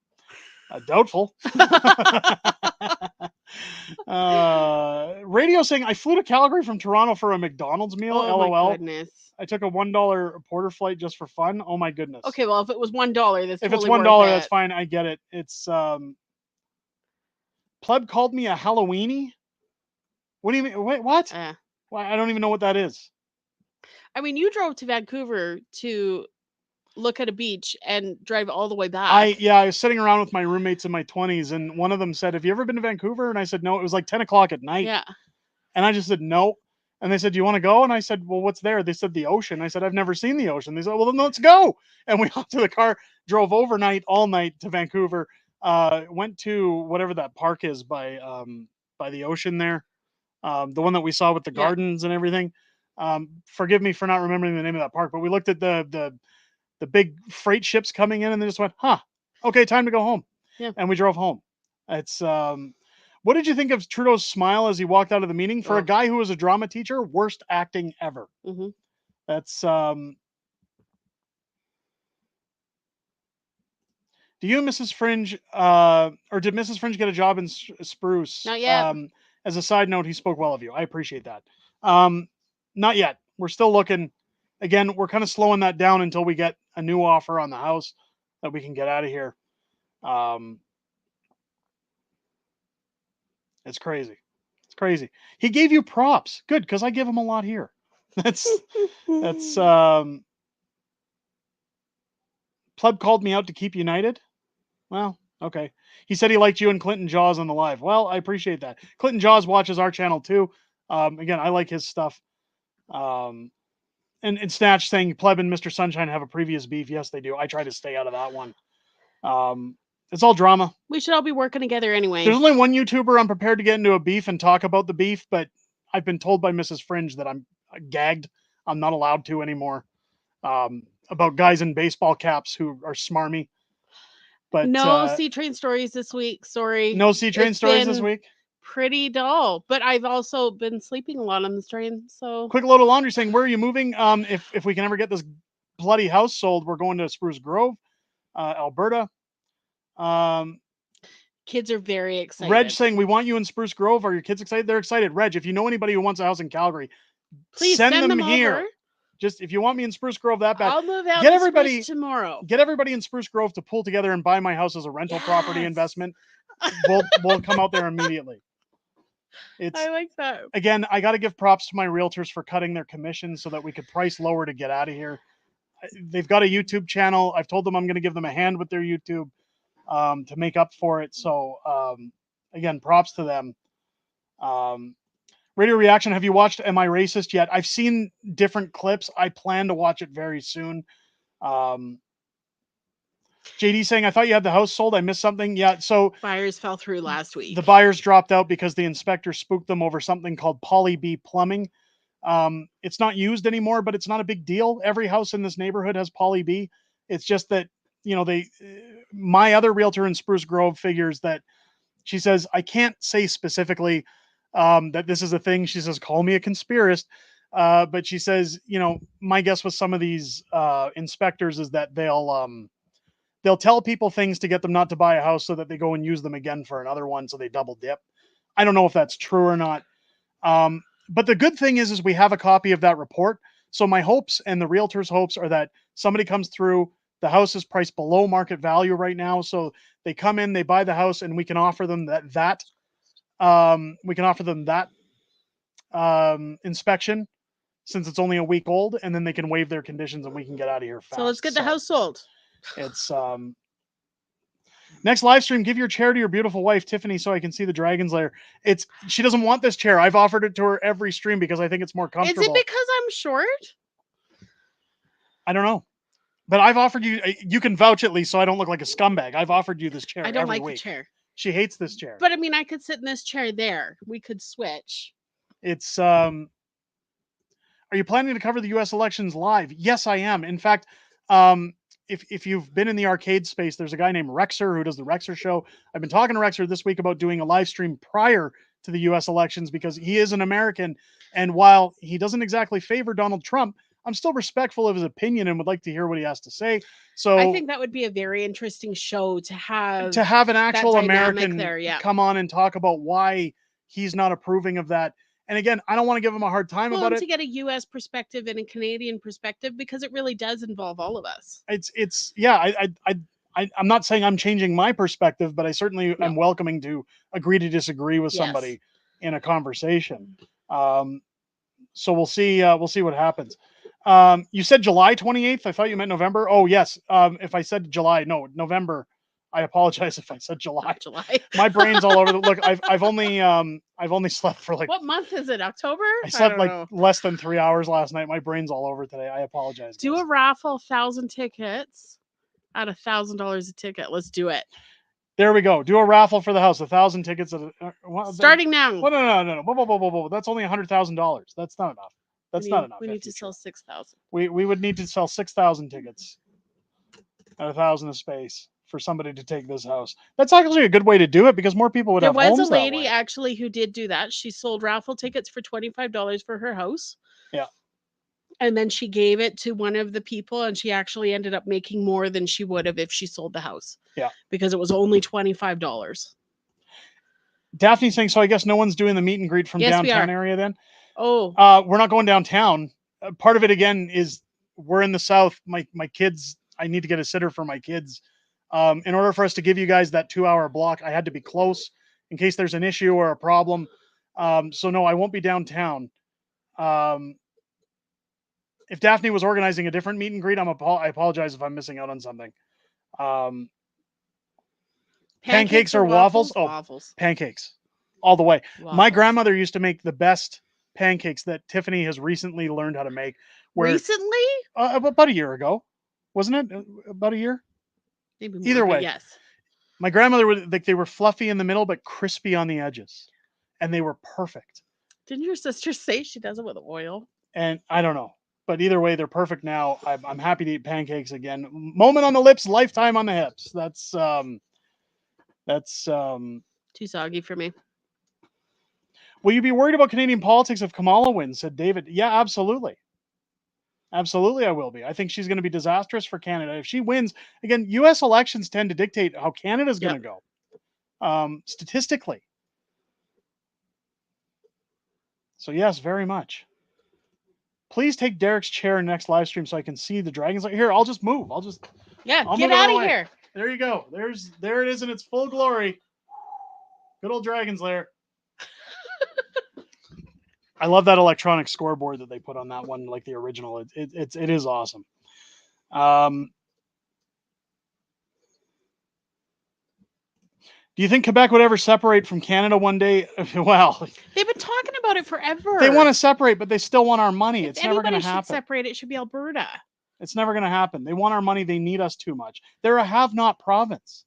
Doubtful. Radio saying, I flew to Calgary from Toronto for a McDonald's meal. Oh LOL. my goodness. I took a $1 porter flight just for fun. Oh my goodness. Okay, well, if it was $1, that's if totally it's $1, worth that's it. fine. I get it. It's pleb called me a Halloweenie. What do you mean? Wait, what? Well, I don't even know what that is. I mean, you drove to Vancouver to look at a beach and drive all the way back. I was sitting around with my roommates in my 20s, and one of them said, have you ever been to Vancouver? And I said, no. It was like 10 o'clock at night. Yeah. And I just said, no. And they said, do you want to go? And I said, well, what's there? They said, the ocean. I said, I've never seen the ocean. They said, well, then let's go. And we hopped to the car, drove overnight, all night to Vancouver, went to whatever that park is by the ocean there. The one that we saw with the gardens and everything. Forgive me for not remembering the name of that park, but we looked at the big freight ships coming in and they just went, okay, time to go home. Yeah. And we drove home. It's, what did you think of Trudeau's smile as he walked out of the meeting? For a guy who was a drama teacher, worst acting ever. Mm-hmm. That's, do you and Mrs. Fringe, or did Mrs. Fringe get a job in Spruce? Not yet. As a side note, he spoke well of you. I appreciate that. Not yet. We're still looking. Again, we're kind of slowing that down until we get a new offer on the house that we can get out of here. It's crazy. It's crazy. He gave you props. Good, because I give him a lot here. That's pleb called me out to keep united. Well, okay. He said he liked you and Clinton Jaws on the live. Well, I appreciate that. Clinton Jaws watches our channel too. Again, I like his stuff. And Snatch saying pleb and Mr. Sunshine have a previous beef. Yes, they do. I try to stay out of that one. It's all drama. We should all be working together anyway. There's only one YouTuber I'm prepared to get into a beef and talk about the beef, but I've been told by Mrs. Fringe that I'm gagged. I'm not allowed to anymore. About guys in baseball caps who are smarmy. But no C-Train stories this week. Sorry. No C-Train stories this week? Pretty dull. But I've also been sleeping a lot on the train. So quick load of laundry saying, where are you moving? If we can ever get this bloody house sold, we're going to Spruce Grove, Alberta. Kids are very excited. Reg saying, we want you in Spruce Grove. Are your kids excited? They're excited. Reg, if you know anybody who wants a house in Calgary, please send them here. Over. Just if you want me in Spruce Grove that bad, I'll move out get everybody tomorrow. Get everybody in Spruce Grove to pull together and buy my house as a rental property investment. We'll come out there immediately. I like that. Again, I got to give props to my realtors for cutting their commissions so that we could price lower to get out of here. They've got a YouTube channel. I've told them I'm going to give them a hand with their YouTube to make up for it. So again, props to them. Radio Reaction, have you watched Am I Racist yet? I've seen different clips. I plan to watch it very soon. JD saying, I thought you had the house sold. I missed something. Yeah, so buyers fell through last week. The buyers dropped out because the inspector spooked them over something called Poly B plumbing. It's not used anymore, but it's not a big deal. Every house in this neighborhood has Poly B. It's just that, my other realtor in Spruce Grove figures that she says, I can't say specifically that this is a thing. She says, call me a conspiracist. But she says, my guess with some of these inspectors is that they'll tell people things to get them not to buy a house so that they go and use them again for another one, so they double dip. I don't know if that's true or not. But the good thing is we have a copy of that report. So my hopes and the realtor's hopes are that somebody comes through. The house is priced below market value right now, so they come in, they buy the house, and we can offer them that inspection, since it's only a week old, and then they can waive their conditions and we can get out of here fast. So let's get the house sold. It's next live stream, give your chair to your beautiful wife Tiffany so I can see the dragon's lair. She doesn't want this chair. I've offered it to her every stream because I think it's more comfortable. Is it because I'm short? I don't know. But I've offered you, you can vouch at least so I don't look like a scumbag. I've offered you this chair. I don't every like week. the chair. She hates this chair. But I mean, I could sit in this chair there. We could switch. It's are you planning to cover the US elections live? Yes, I am. In fact, if you've been in the arcade space, there's a guy named Rexer who does the Rexer show. I've been talking to Rexer this week about doing a live stream prior to the US elections because he is an American. And while he doesn't exactly favor Donald Trump, I'm still respectful of his opinion and would like to hear what he has to say. So I think that would be a very interesting show to have an actual American there, come on and talk about why he's not approving of that. And again, I don't want to give him a hard time about it. To get a U.S. perspective and a Canadian perspective, because it really does involve all of us. I'm not saying I'm changing my perspective, but I certainly am welcoming to agree to disagree with somebody in a conversation. So we'll see what happens. You said July 28th. I thought you meant November. Oh yes. If I said July, no, November. I apologize if I said July. My brain's all over the look. I've only slept for like. What month is it? October? I slept less than 3 hours last night. My brain's all over today. I apologize. Do a raffle, 1,000 tickets at $1,000 a ticket. Let's do it. There we go. Do a raffle for the house. 1,000 tickets. Starting now. No. Whoa. That's only $100,000. That's not enough. That's not enough. We need to sell 6,000. We would need to sell 6,000 tickets at 1,000 a space for somebody to take this house. That's actually a good way to do it because more people would have homes that way. There was a lady actually who did do that. She sold raffle tickets for $25 for her house. Yeah. And then she gave it to one of the people and she actually ended up making more than she would have if she sold the house. Yeah. Because it was only $25. Daphne's saying, so I guess no one's doing the meet and greet from downtown area then? Oh. We're not going downtown. Part of it again is we're in the South. My kids, I need to get a sitter for my kids. In order for us to give you guys that 2-hour block, I had to be close in case there's an issue or a problem. So no, I won't be downtown. If Daphne was organizing a different meet and greet, I apologize if I'm missing out on something. Pancakes or waffles? Oh, waffles. Pancakes all the way. Waffles. My grandmother used to make the best pancakes that Tiffany has recently learned how to make. Recently? About a year ago. Wasn't it? About a year? Maybe more, either way, yes. My grandmother they were fluffy in the middle but crispy on the edges, and they were perfect. Didn't your sister say she does it with oil? And I don't know, but either way, they're perfect now. I'm happy to eat pancakes again. Moment on the lips, lifetime on the hips. That's too soggy for me. Will you be worried about Canadian politics if Kamala wins? Said David. Yeah, absolutely. Absolutely, I will be. I think she's going to be disastrous for Canada. If she wins, again, U.S. elections tend to dictate how Canada's going to go, statistically. So yes, very much. Please take Derek's chair in next live stream so I can see the dragons. Here, I'll just move. I'll get out of here. There you go. There it is in its full glory. Good old Dragon's Lair. I love that electronic scoreboard that they put on that one, like the original. It is awesome. Do you think Quebec would ever separate from Canada one day? Well, they've been talking about it forever. They want to separate, but they still want our money. It's never going to happen. Separate, it should be Alberta. It's never going to happen. They want our money. They need us too much. They're a have-not province,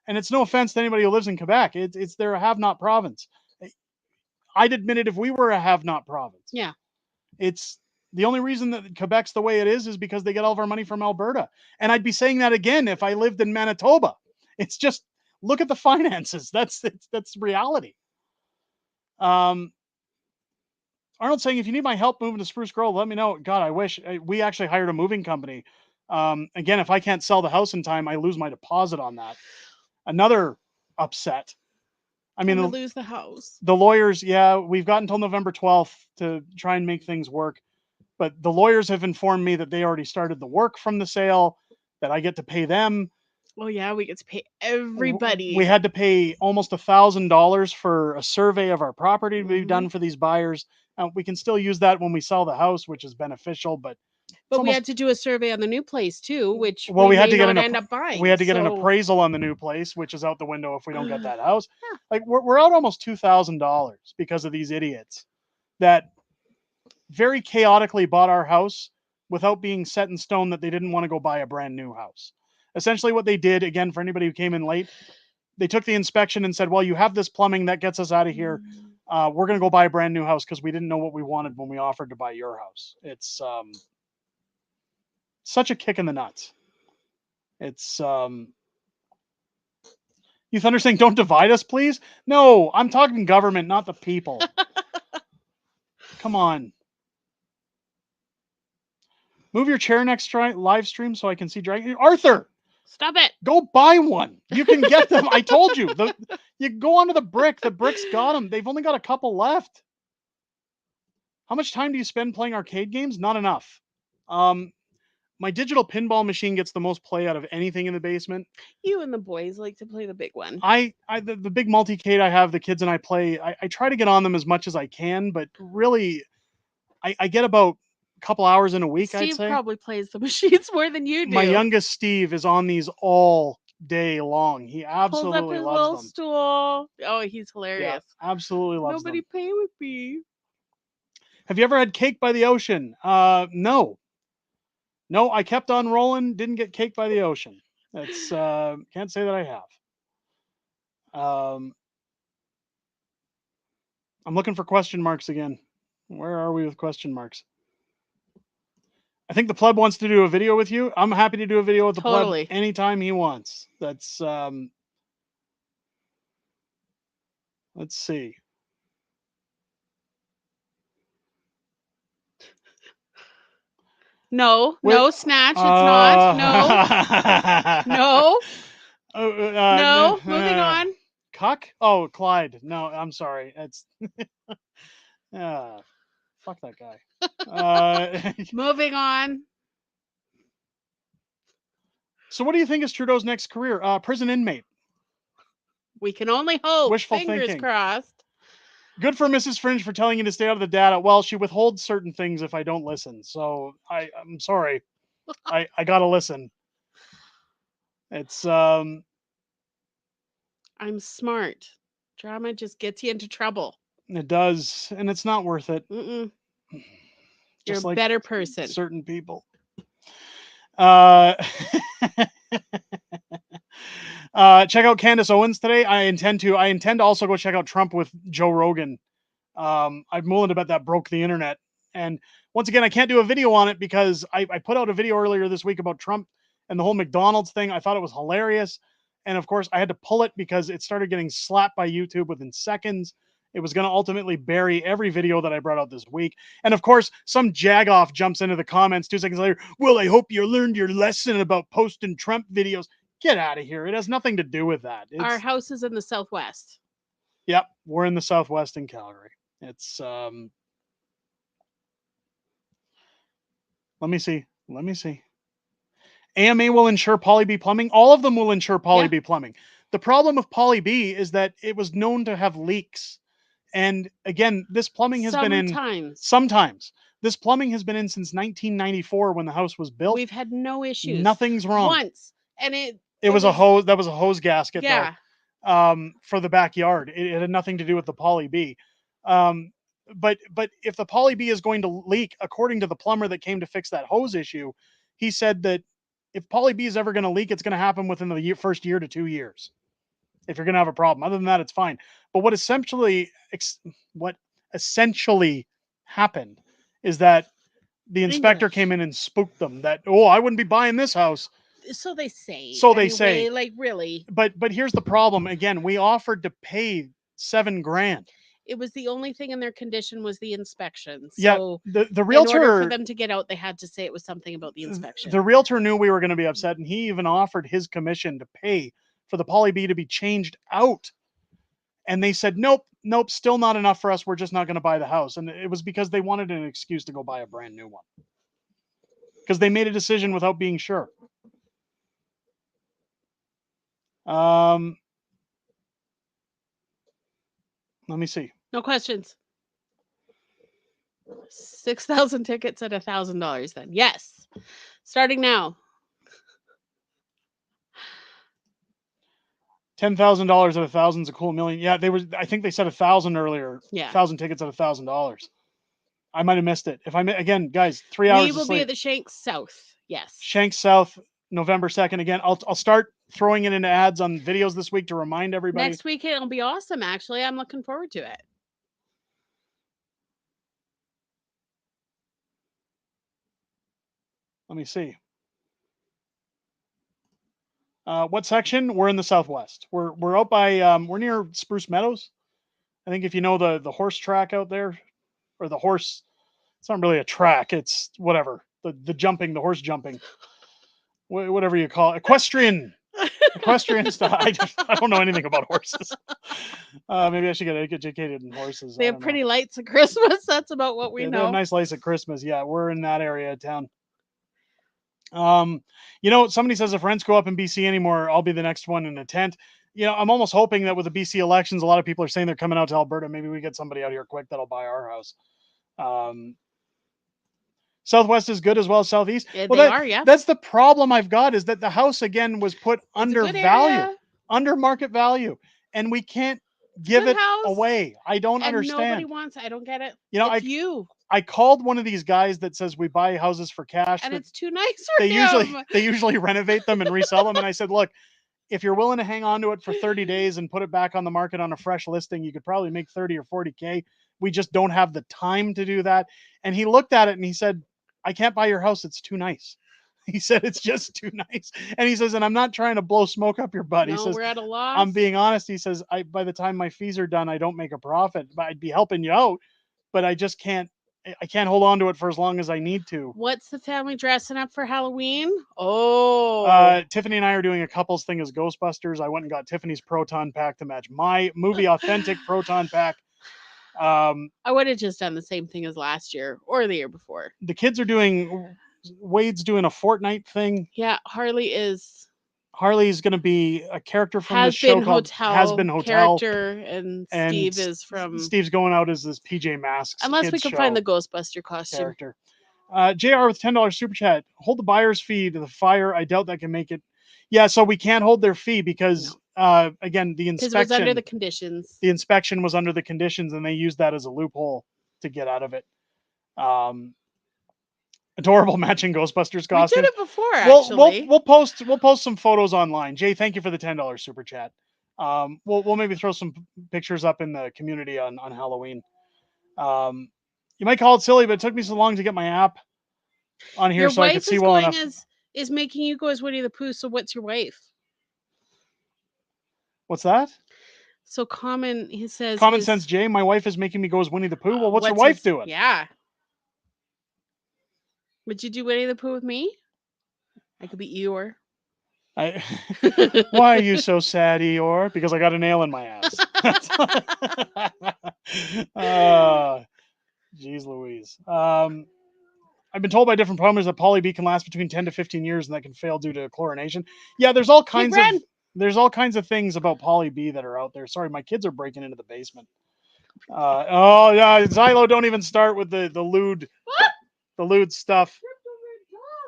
and it's no offense to anybody who lives in Quebec. They're a have-not province. I'd admit it if we were a have-not province. Yeah. It's the only reason that Quebec's the way it is because they get all of our money from Alberta. And I'd be saying that again if I lived in Manitoba. It's just, look at the finances. That's reality. Arnold's saying, if you need my help moving to Spruce Grove, let me know. God, I wish. We actually hired a moving company Again, if I can't sell the house in time, I lose my deposit on that. Another upset. I mean, lose the house. The lawyers, yeah, we've got until November 12th to try and make things work. But the lawyers have informed me that they already started the work from the sale, that I get to pay them. Oh yeah, we get to pay everybody. We had to pay almost $1,000 for a survey of our property to be done for these buyers. We can still use that when we sell the house, which is beneficial, but we had to do a survey on the new place too, which we had to get end up buying. We had to get an appraisal on the new place, which is out the window if we don't get that house. Like we're out almost $2,000 because of these idiots that very chaotically bought our house without being set in stone that they didn't want to go buy a brand new house. Essentially what they did, again, for anybody who came in late, they took the inspection and said, well, you have this plumbing that gets us out of here. We're going to go buy a brand new house because we didn't know what we wanted when we offered to buy your house. It's such a kick in the nuts. It's you Thunder saying, don't divide us, please. No, I'm talking government, not the people. Come on. Move your chair next live stream so I can see Dragon. Arthur, stop it. Go buy one. You can get them. I told you. You go onto the brick. The brick's got them. They've only got a couple left. How much time do you spend playing arcade games? Not enough. My digital pinball machine gets the most play out of anything in the basement. You and the boys like to play the big one. The big multicade I have, the kids and I play. I try to get on them as much as I can, but really, I get about a couple hours in a week. Steve I'd say probably plays the machines more than you do. My youngest Steve is on these all day long. He absolutely pulls up his loves little them. Stool. Oh, he's hilarious. Yeah, absolutely loves Nobody them. pay with me. Have you ever had cake by the ocean? No. No, I kept on rolling. Didn't get cake by the ocean. That's can't say that I have. I'm looking for question marks again. Where are we with question marks? I think the pleb wants to do a video with you. I'm happy to do a video with the pleb anytime he wants. That's let's see. No, Snatch. It's not. No. No. Moving on. Cuck? Oh, Clyde. No, I'm sorry. It's fuck that guy. Moving on. So what do you think is Trudeau's next career? Prison inmate. We can only hope. Wishful Fingers thinking. crossed. Good for Mrs. Fringe for telling you to stay out of the data. Well, she withholds certain things if I don't listen. So I'm sorry. I gotta listen. It's I'm smart. Drama just gets you into trouble. It does, and it's not worth it. You're a better person. Certain people. Check out Candace Owens today. I intend to also go check out Trump with Joe Rogan. I'm willing to bet that broke the internet. And once again, I can't do a video on it because I put out a video earlier this week about Trump and the whole McDonald's thing. I thought it was hilarious. And of course, I had to pull it because it started getting slapped by YouTube within seconds. It was going to ultimately bury every video that I brought out this week. And of course, some jagoff jumps into the comments 2 seconds later. Well, I hope you learned your lesson about posting Trump videos. Get out of here. It has nothing to do with that. Our house is in the Southwest. Yep. We're in the Southwest in Calgary. It's, let me see. AMA will insure Poly B plumbing. All of them will insure Poly B plumbing. The problem with Poly B is that it was known to have leaks. And again, this plumbing has been in sometimes. This plumbing has been in since 1994 when the house was built. We've had no issues. Nothing's wrong. Once. And it was a hose. That was a hose gasket. Yeah. Though, for the backyard. It had nothing to do with the Poly B. But if the Poly B is going to leak, according to the plumber that came to fix that hose issue, he said that if Poly B is ever going to leak, it's going to happen within the first year to 2 years. If you're going to have a problem, other than that, it's fine. But what essentially happened is that the inspector came in and spooked them that, I wouldn't be buying this house. So they say. Say. Like, really. But here's the problem. Again, we offered to pay $7,000. it was the only thing in their condition was the inspection. Yeah, So the in order realtor for them to get out, they had to say it was something about the inspection. the realtor knew we were going to be upset, and he even offered his commission to pay for the Poly B to be changed out. And they said, nope, still not enough for us. We're just not going to buy the house. And it was because they wanted an excuse to go buy a brand new one. Because they made a decision without being sure. Let me see. No questions. 6,000 tickets at $1,000 then. Yes. Starting now. $10,000 at 1,000 is a cool million. Yeah, I think they said 1,000 earlier. Yeah. 1,000 tickets at $1,000. I might have missed it. Again, guys, 3 hours. We will be at the Shanks South. Yes. Shanks South, November 2nd. Again, I'll start throwing it into ads on videos this week to remind everybody. Next week it'll be awesome. Actually, I'm looking forward to it. Let me see. What section? We're in the Southwest. We're out by we're near Spruce Meadows. I think if you know the horse track out there, or the horse, it's not really a track. It's whatever the jumping, the horse jumping, whatever you call it, equestrian stuff. I don't know anything about horses. Maybe I should get educated in horses. They have pretty lights at Christmas. That's about what we know. They have nice lights at Christmas. Yeah, we're in that area of town. Somebody says if rents go up in BC anymore, I'll be the next one in a tent. I'm almost hoping that with the BC elections, a lot of people are saying they're coming out to Alberta. Maybe we get somebody out here quick that'll buy our house. Southwest is good as well as Southeast. Yeah, well, they are, yeah. That's the problem I've got, is that the house again was put under value, under market value, and we can't give it away. I don't understand. Nobody wants it. I don't get it. I called one of these guys that says we buy houses for cash, and it's too nice for him. They usually renovate them and resell them. And I said, look, if you're willing to hang on to it for 30 days and put it back on the market on a fresh listing, you could probably make 30 or 40K. We just don't have the time to do that. And he looked at it and he said, I can't buy your house. It's too nice. He said, it's just too nice. And he says, and I'm not trying to blow smoke up your butt. No, he says, we're at a loss. I'm being honest. He says, by the time my fees are done, I don't make a profit. But I'd be helping you out, but I just can't. I can't hold on to it for as long as I need to. What's the family dressing up for Halloween? Oh, Tiffany and I are doing a couples thing as Ghostbusters. I went and got Tiffany's Proton pack to match my movie authentic Proton pack. I would have just done the same thing as last year or the year before. The kids are Wade's doing a Fortnite thing. Yeah, Harley's going to be a character from the show called Has Been Hotel. Character, and Steve is from... Steve's going out as this PJ Masks. Unless we can find the Ghostbuster costume. Character. JR with $10 super chat. Hold the buyer's fee to the fire. I doubt that can make it. Yeah, so we can't hold their fee because, again, the inspection... Because it was under the conditions. The inspection was under the conditions, and they used that as a loophole to get out of it. Adorable matching Ghostbusters costume. We did it before, actually. We'll post some photos online. Jay, thank you for the $10 super chat. We'll maybe throw some pictures up in the community on Halloween. You might call it silly, but it took me so long to get my app on here so I could see well enough. Is making you go as Winnie the Pooh. So what's your wife? What's that? So he says Common Sense Jay, my wife is making me go as Winnie the Pooh. Well, what's your wife doing? Yeah. Would you do Winnie the Pooh with me? I could be Eeyore. Why are you so sad, Eeyore? Because I got a nail in my ass. Jeez Louise. I've been told by different plumbers that Poly B can last between 10 to 15 years and that can fail due to chlorination. Yeah, there's all kinds of things about Poly B that are out there. Sorry, my kids are breaking into the basement. Xylo, don't even start with the lewd. The lewd stuff.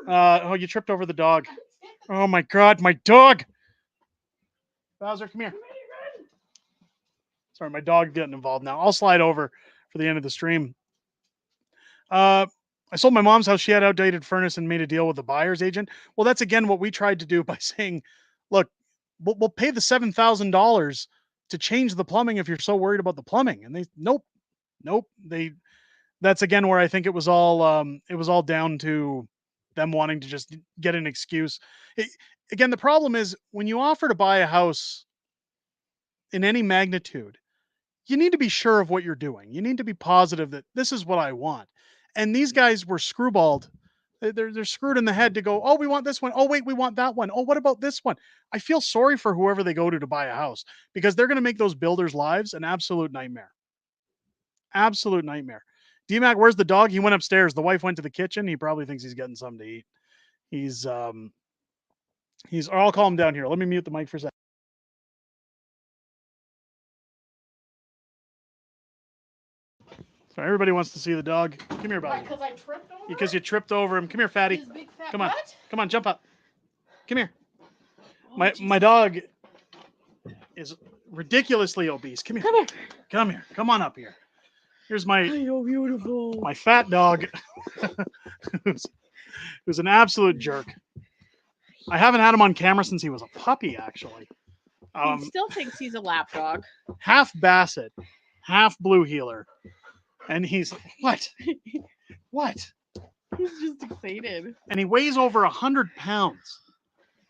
You tripped over the dog. Oh my God, my dog! Bowser, come here. Sorry, my dog getting involved now. I'll slide over for the end of the stream. I sold my mom's house. She had outdated furnace and made a deal with the buyer's agent. Well, that's again what we tried to do by saying, look, we'll pay the $7,000 to change the plumbing if you're so worried about the plumbing. And they, nope. That's again where I think it was all down to them wanting to just get an excuse. Again, the problem is when you offer to buy a house in any magnitude, you need to be sure of what you're doing. You need to be positive that this is what I want. And these guys were screwballed. They're screwed in the head to go, oh, we want this one. Oh, wait, we want that one. Oh, what about this one? I feel sorry for whoever they go to buy a house, because they're going to make those builders' lives an absolute nightmare. Absolute nightmare. DMAC, where's the dog? He went upstairs. The wife went to the kitchen. He probably thinks he's getting something to eat. He's, or I'll call him down here. Let me mute the mic for a second. So everybody wants to see the dog. Come here, buddy. Because I tripped over Because you tripped over him. Come here, fatty. his big fat Come on. butt? Come on, jump up. Come here. Oh, My dog is ridiculously obese. Come here. Come here. Come here. Come on up here. Here's my You're beautiful. my fat dog, who's an absolute jerk. I haven't had him on camera since he was a puppy, actually. He still thinks he's a lap dog. Half Basset, half Blue Heeler. And he's, what? What? He's just excited. And he weighs over 100 pounds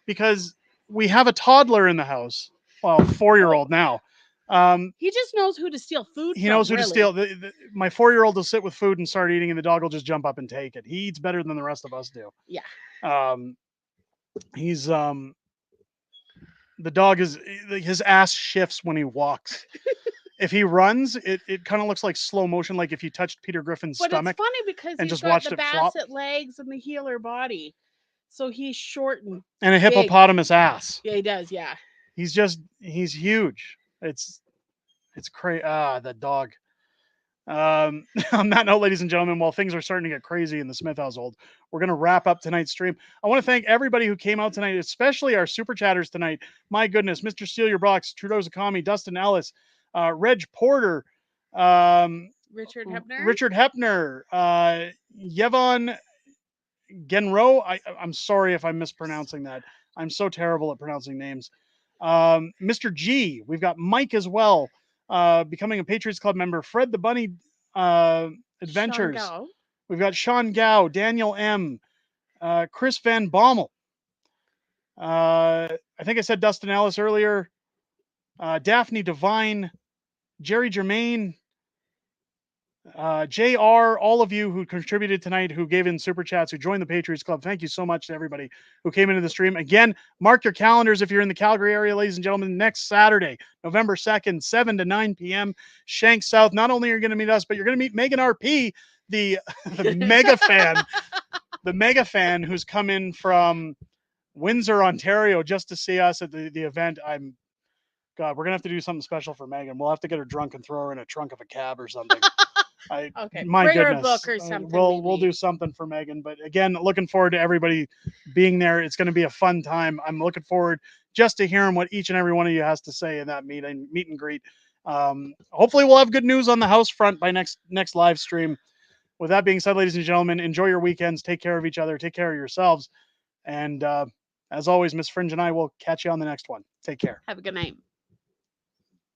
because we have a toddler in the house. Well, 4-year-old now. He just knows who to steal food He from, knows who really. to steal. My 4-year-old will sit with food and start eating, and the dog will just jump up and take it. He eats better than the rest of us do. Yeah. He's the dog is, his ass shifts when he walks. If he runs, it kind of looks like slow motion, like if you touched Peter Griffin's But stomach. it's funny because and he's just got watched the it flop. Basset legs and the Healer body. So he's short and And a big. hippopotamus ass. Yeah, he does, yeah. He's huge. It's crazy. That dog. On that note, ladies and gentlemen, while things are starting to get crazy in the Smith household, we're going to wrap up tonight's stream. I want to thank everybody who came out tonight, especially our super chatters tonight. My goodness, Mr. Steal Your Box, Trudeau Zakami, Dustin Ellis, Reg Porter, Richard Hepner. Richard Hepner, Yevon Genro. I'm sorry if I'm mispronouncing that. I'm so terrible at pronouncing names. Mr. G. We've got Mike as well. Becoming a Patriots Club member, Fred the Bunny Adventures. We've got Sean Gow, Daniel M, Chris Van Bommel. I think I said Dustin Ellis earlier. Daphne Devine, Jerry Germain, JR, all of you who contributed tonight, who gave in super chats, who joined the Patriots Club. Thank you so much to everybody who came into the stream. Again, mark your calendars if you're in the Calgary area, ladies and gentlemen. Next Saturday, November 2nd, 7 to 9 p.m., Shank South. Not only are you going to meet us, but you're going to meet Megan RP, the mega fan, the mega fan who's come in from Windsor, Ontario, just to see us at the event. God, we're going to have to do something special for Megan. We'll have to get her drunk and throw her in a trunk of a cab or something. Okay. My Bring her goodness. a book or something. We'll do something for Megan. But again, looking forward to everybody being there. It's going to be a fun time. I'm looking forward just to hearing what each and every one of you has to say in that meet and greet. Hopefully we'll have good news on the house front by next live stream. With that being said, ladies and gentlemen, enjoy your weekends. Take care of each other. Take care of yourselves. And as always, Miss Fringe and I will catch you on the next one. Take care. Have a good night.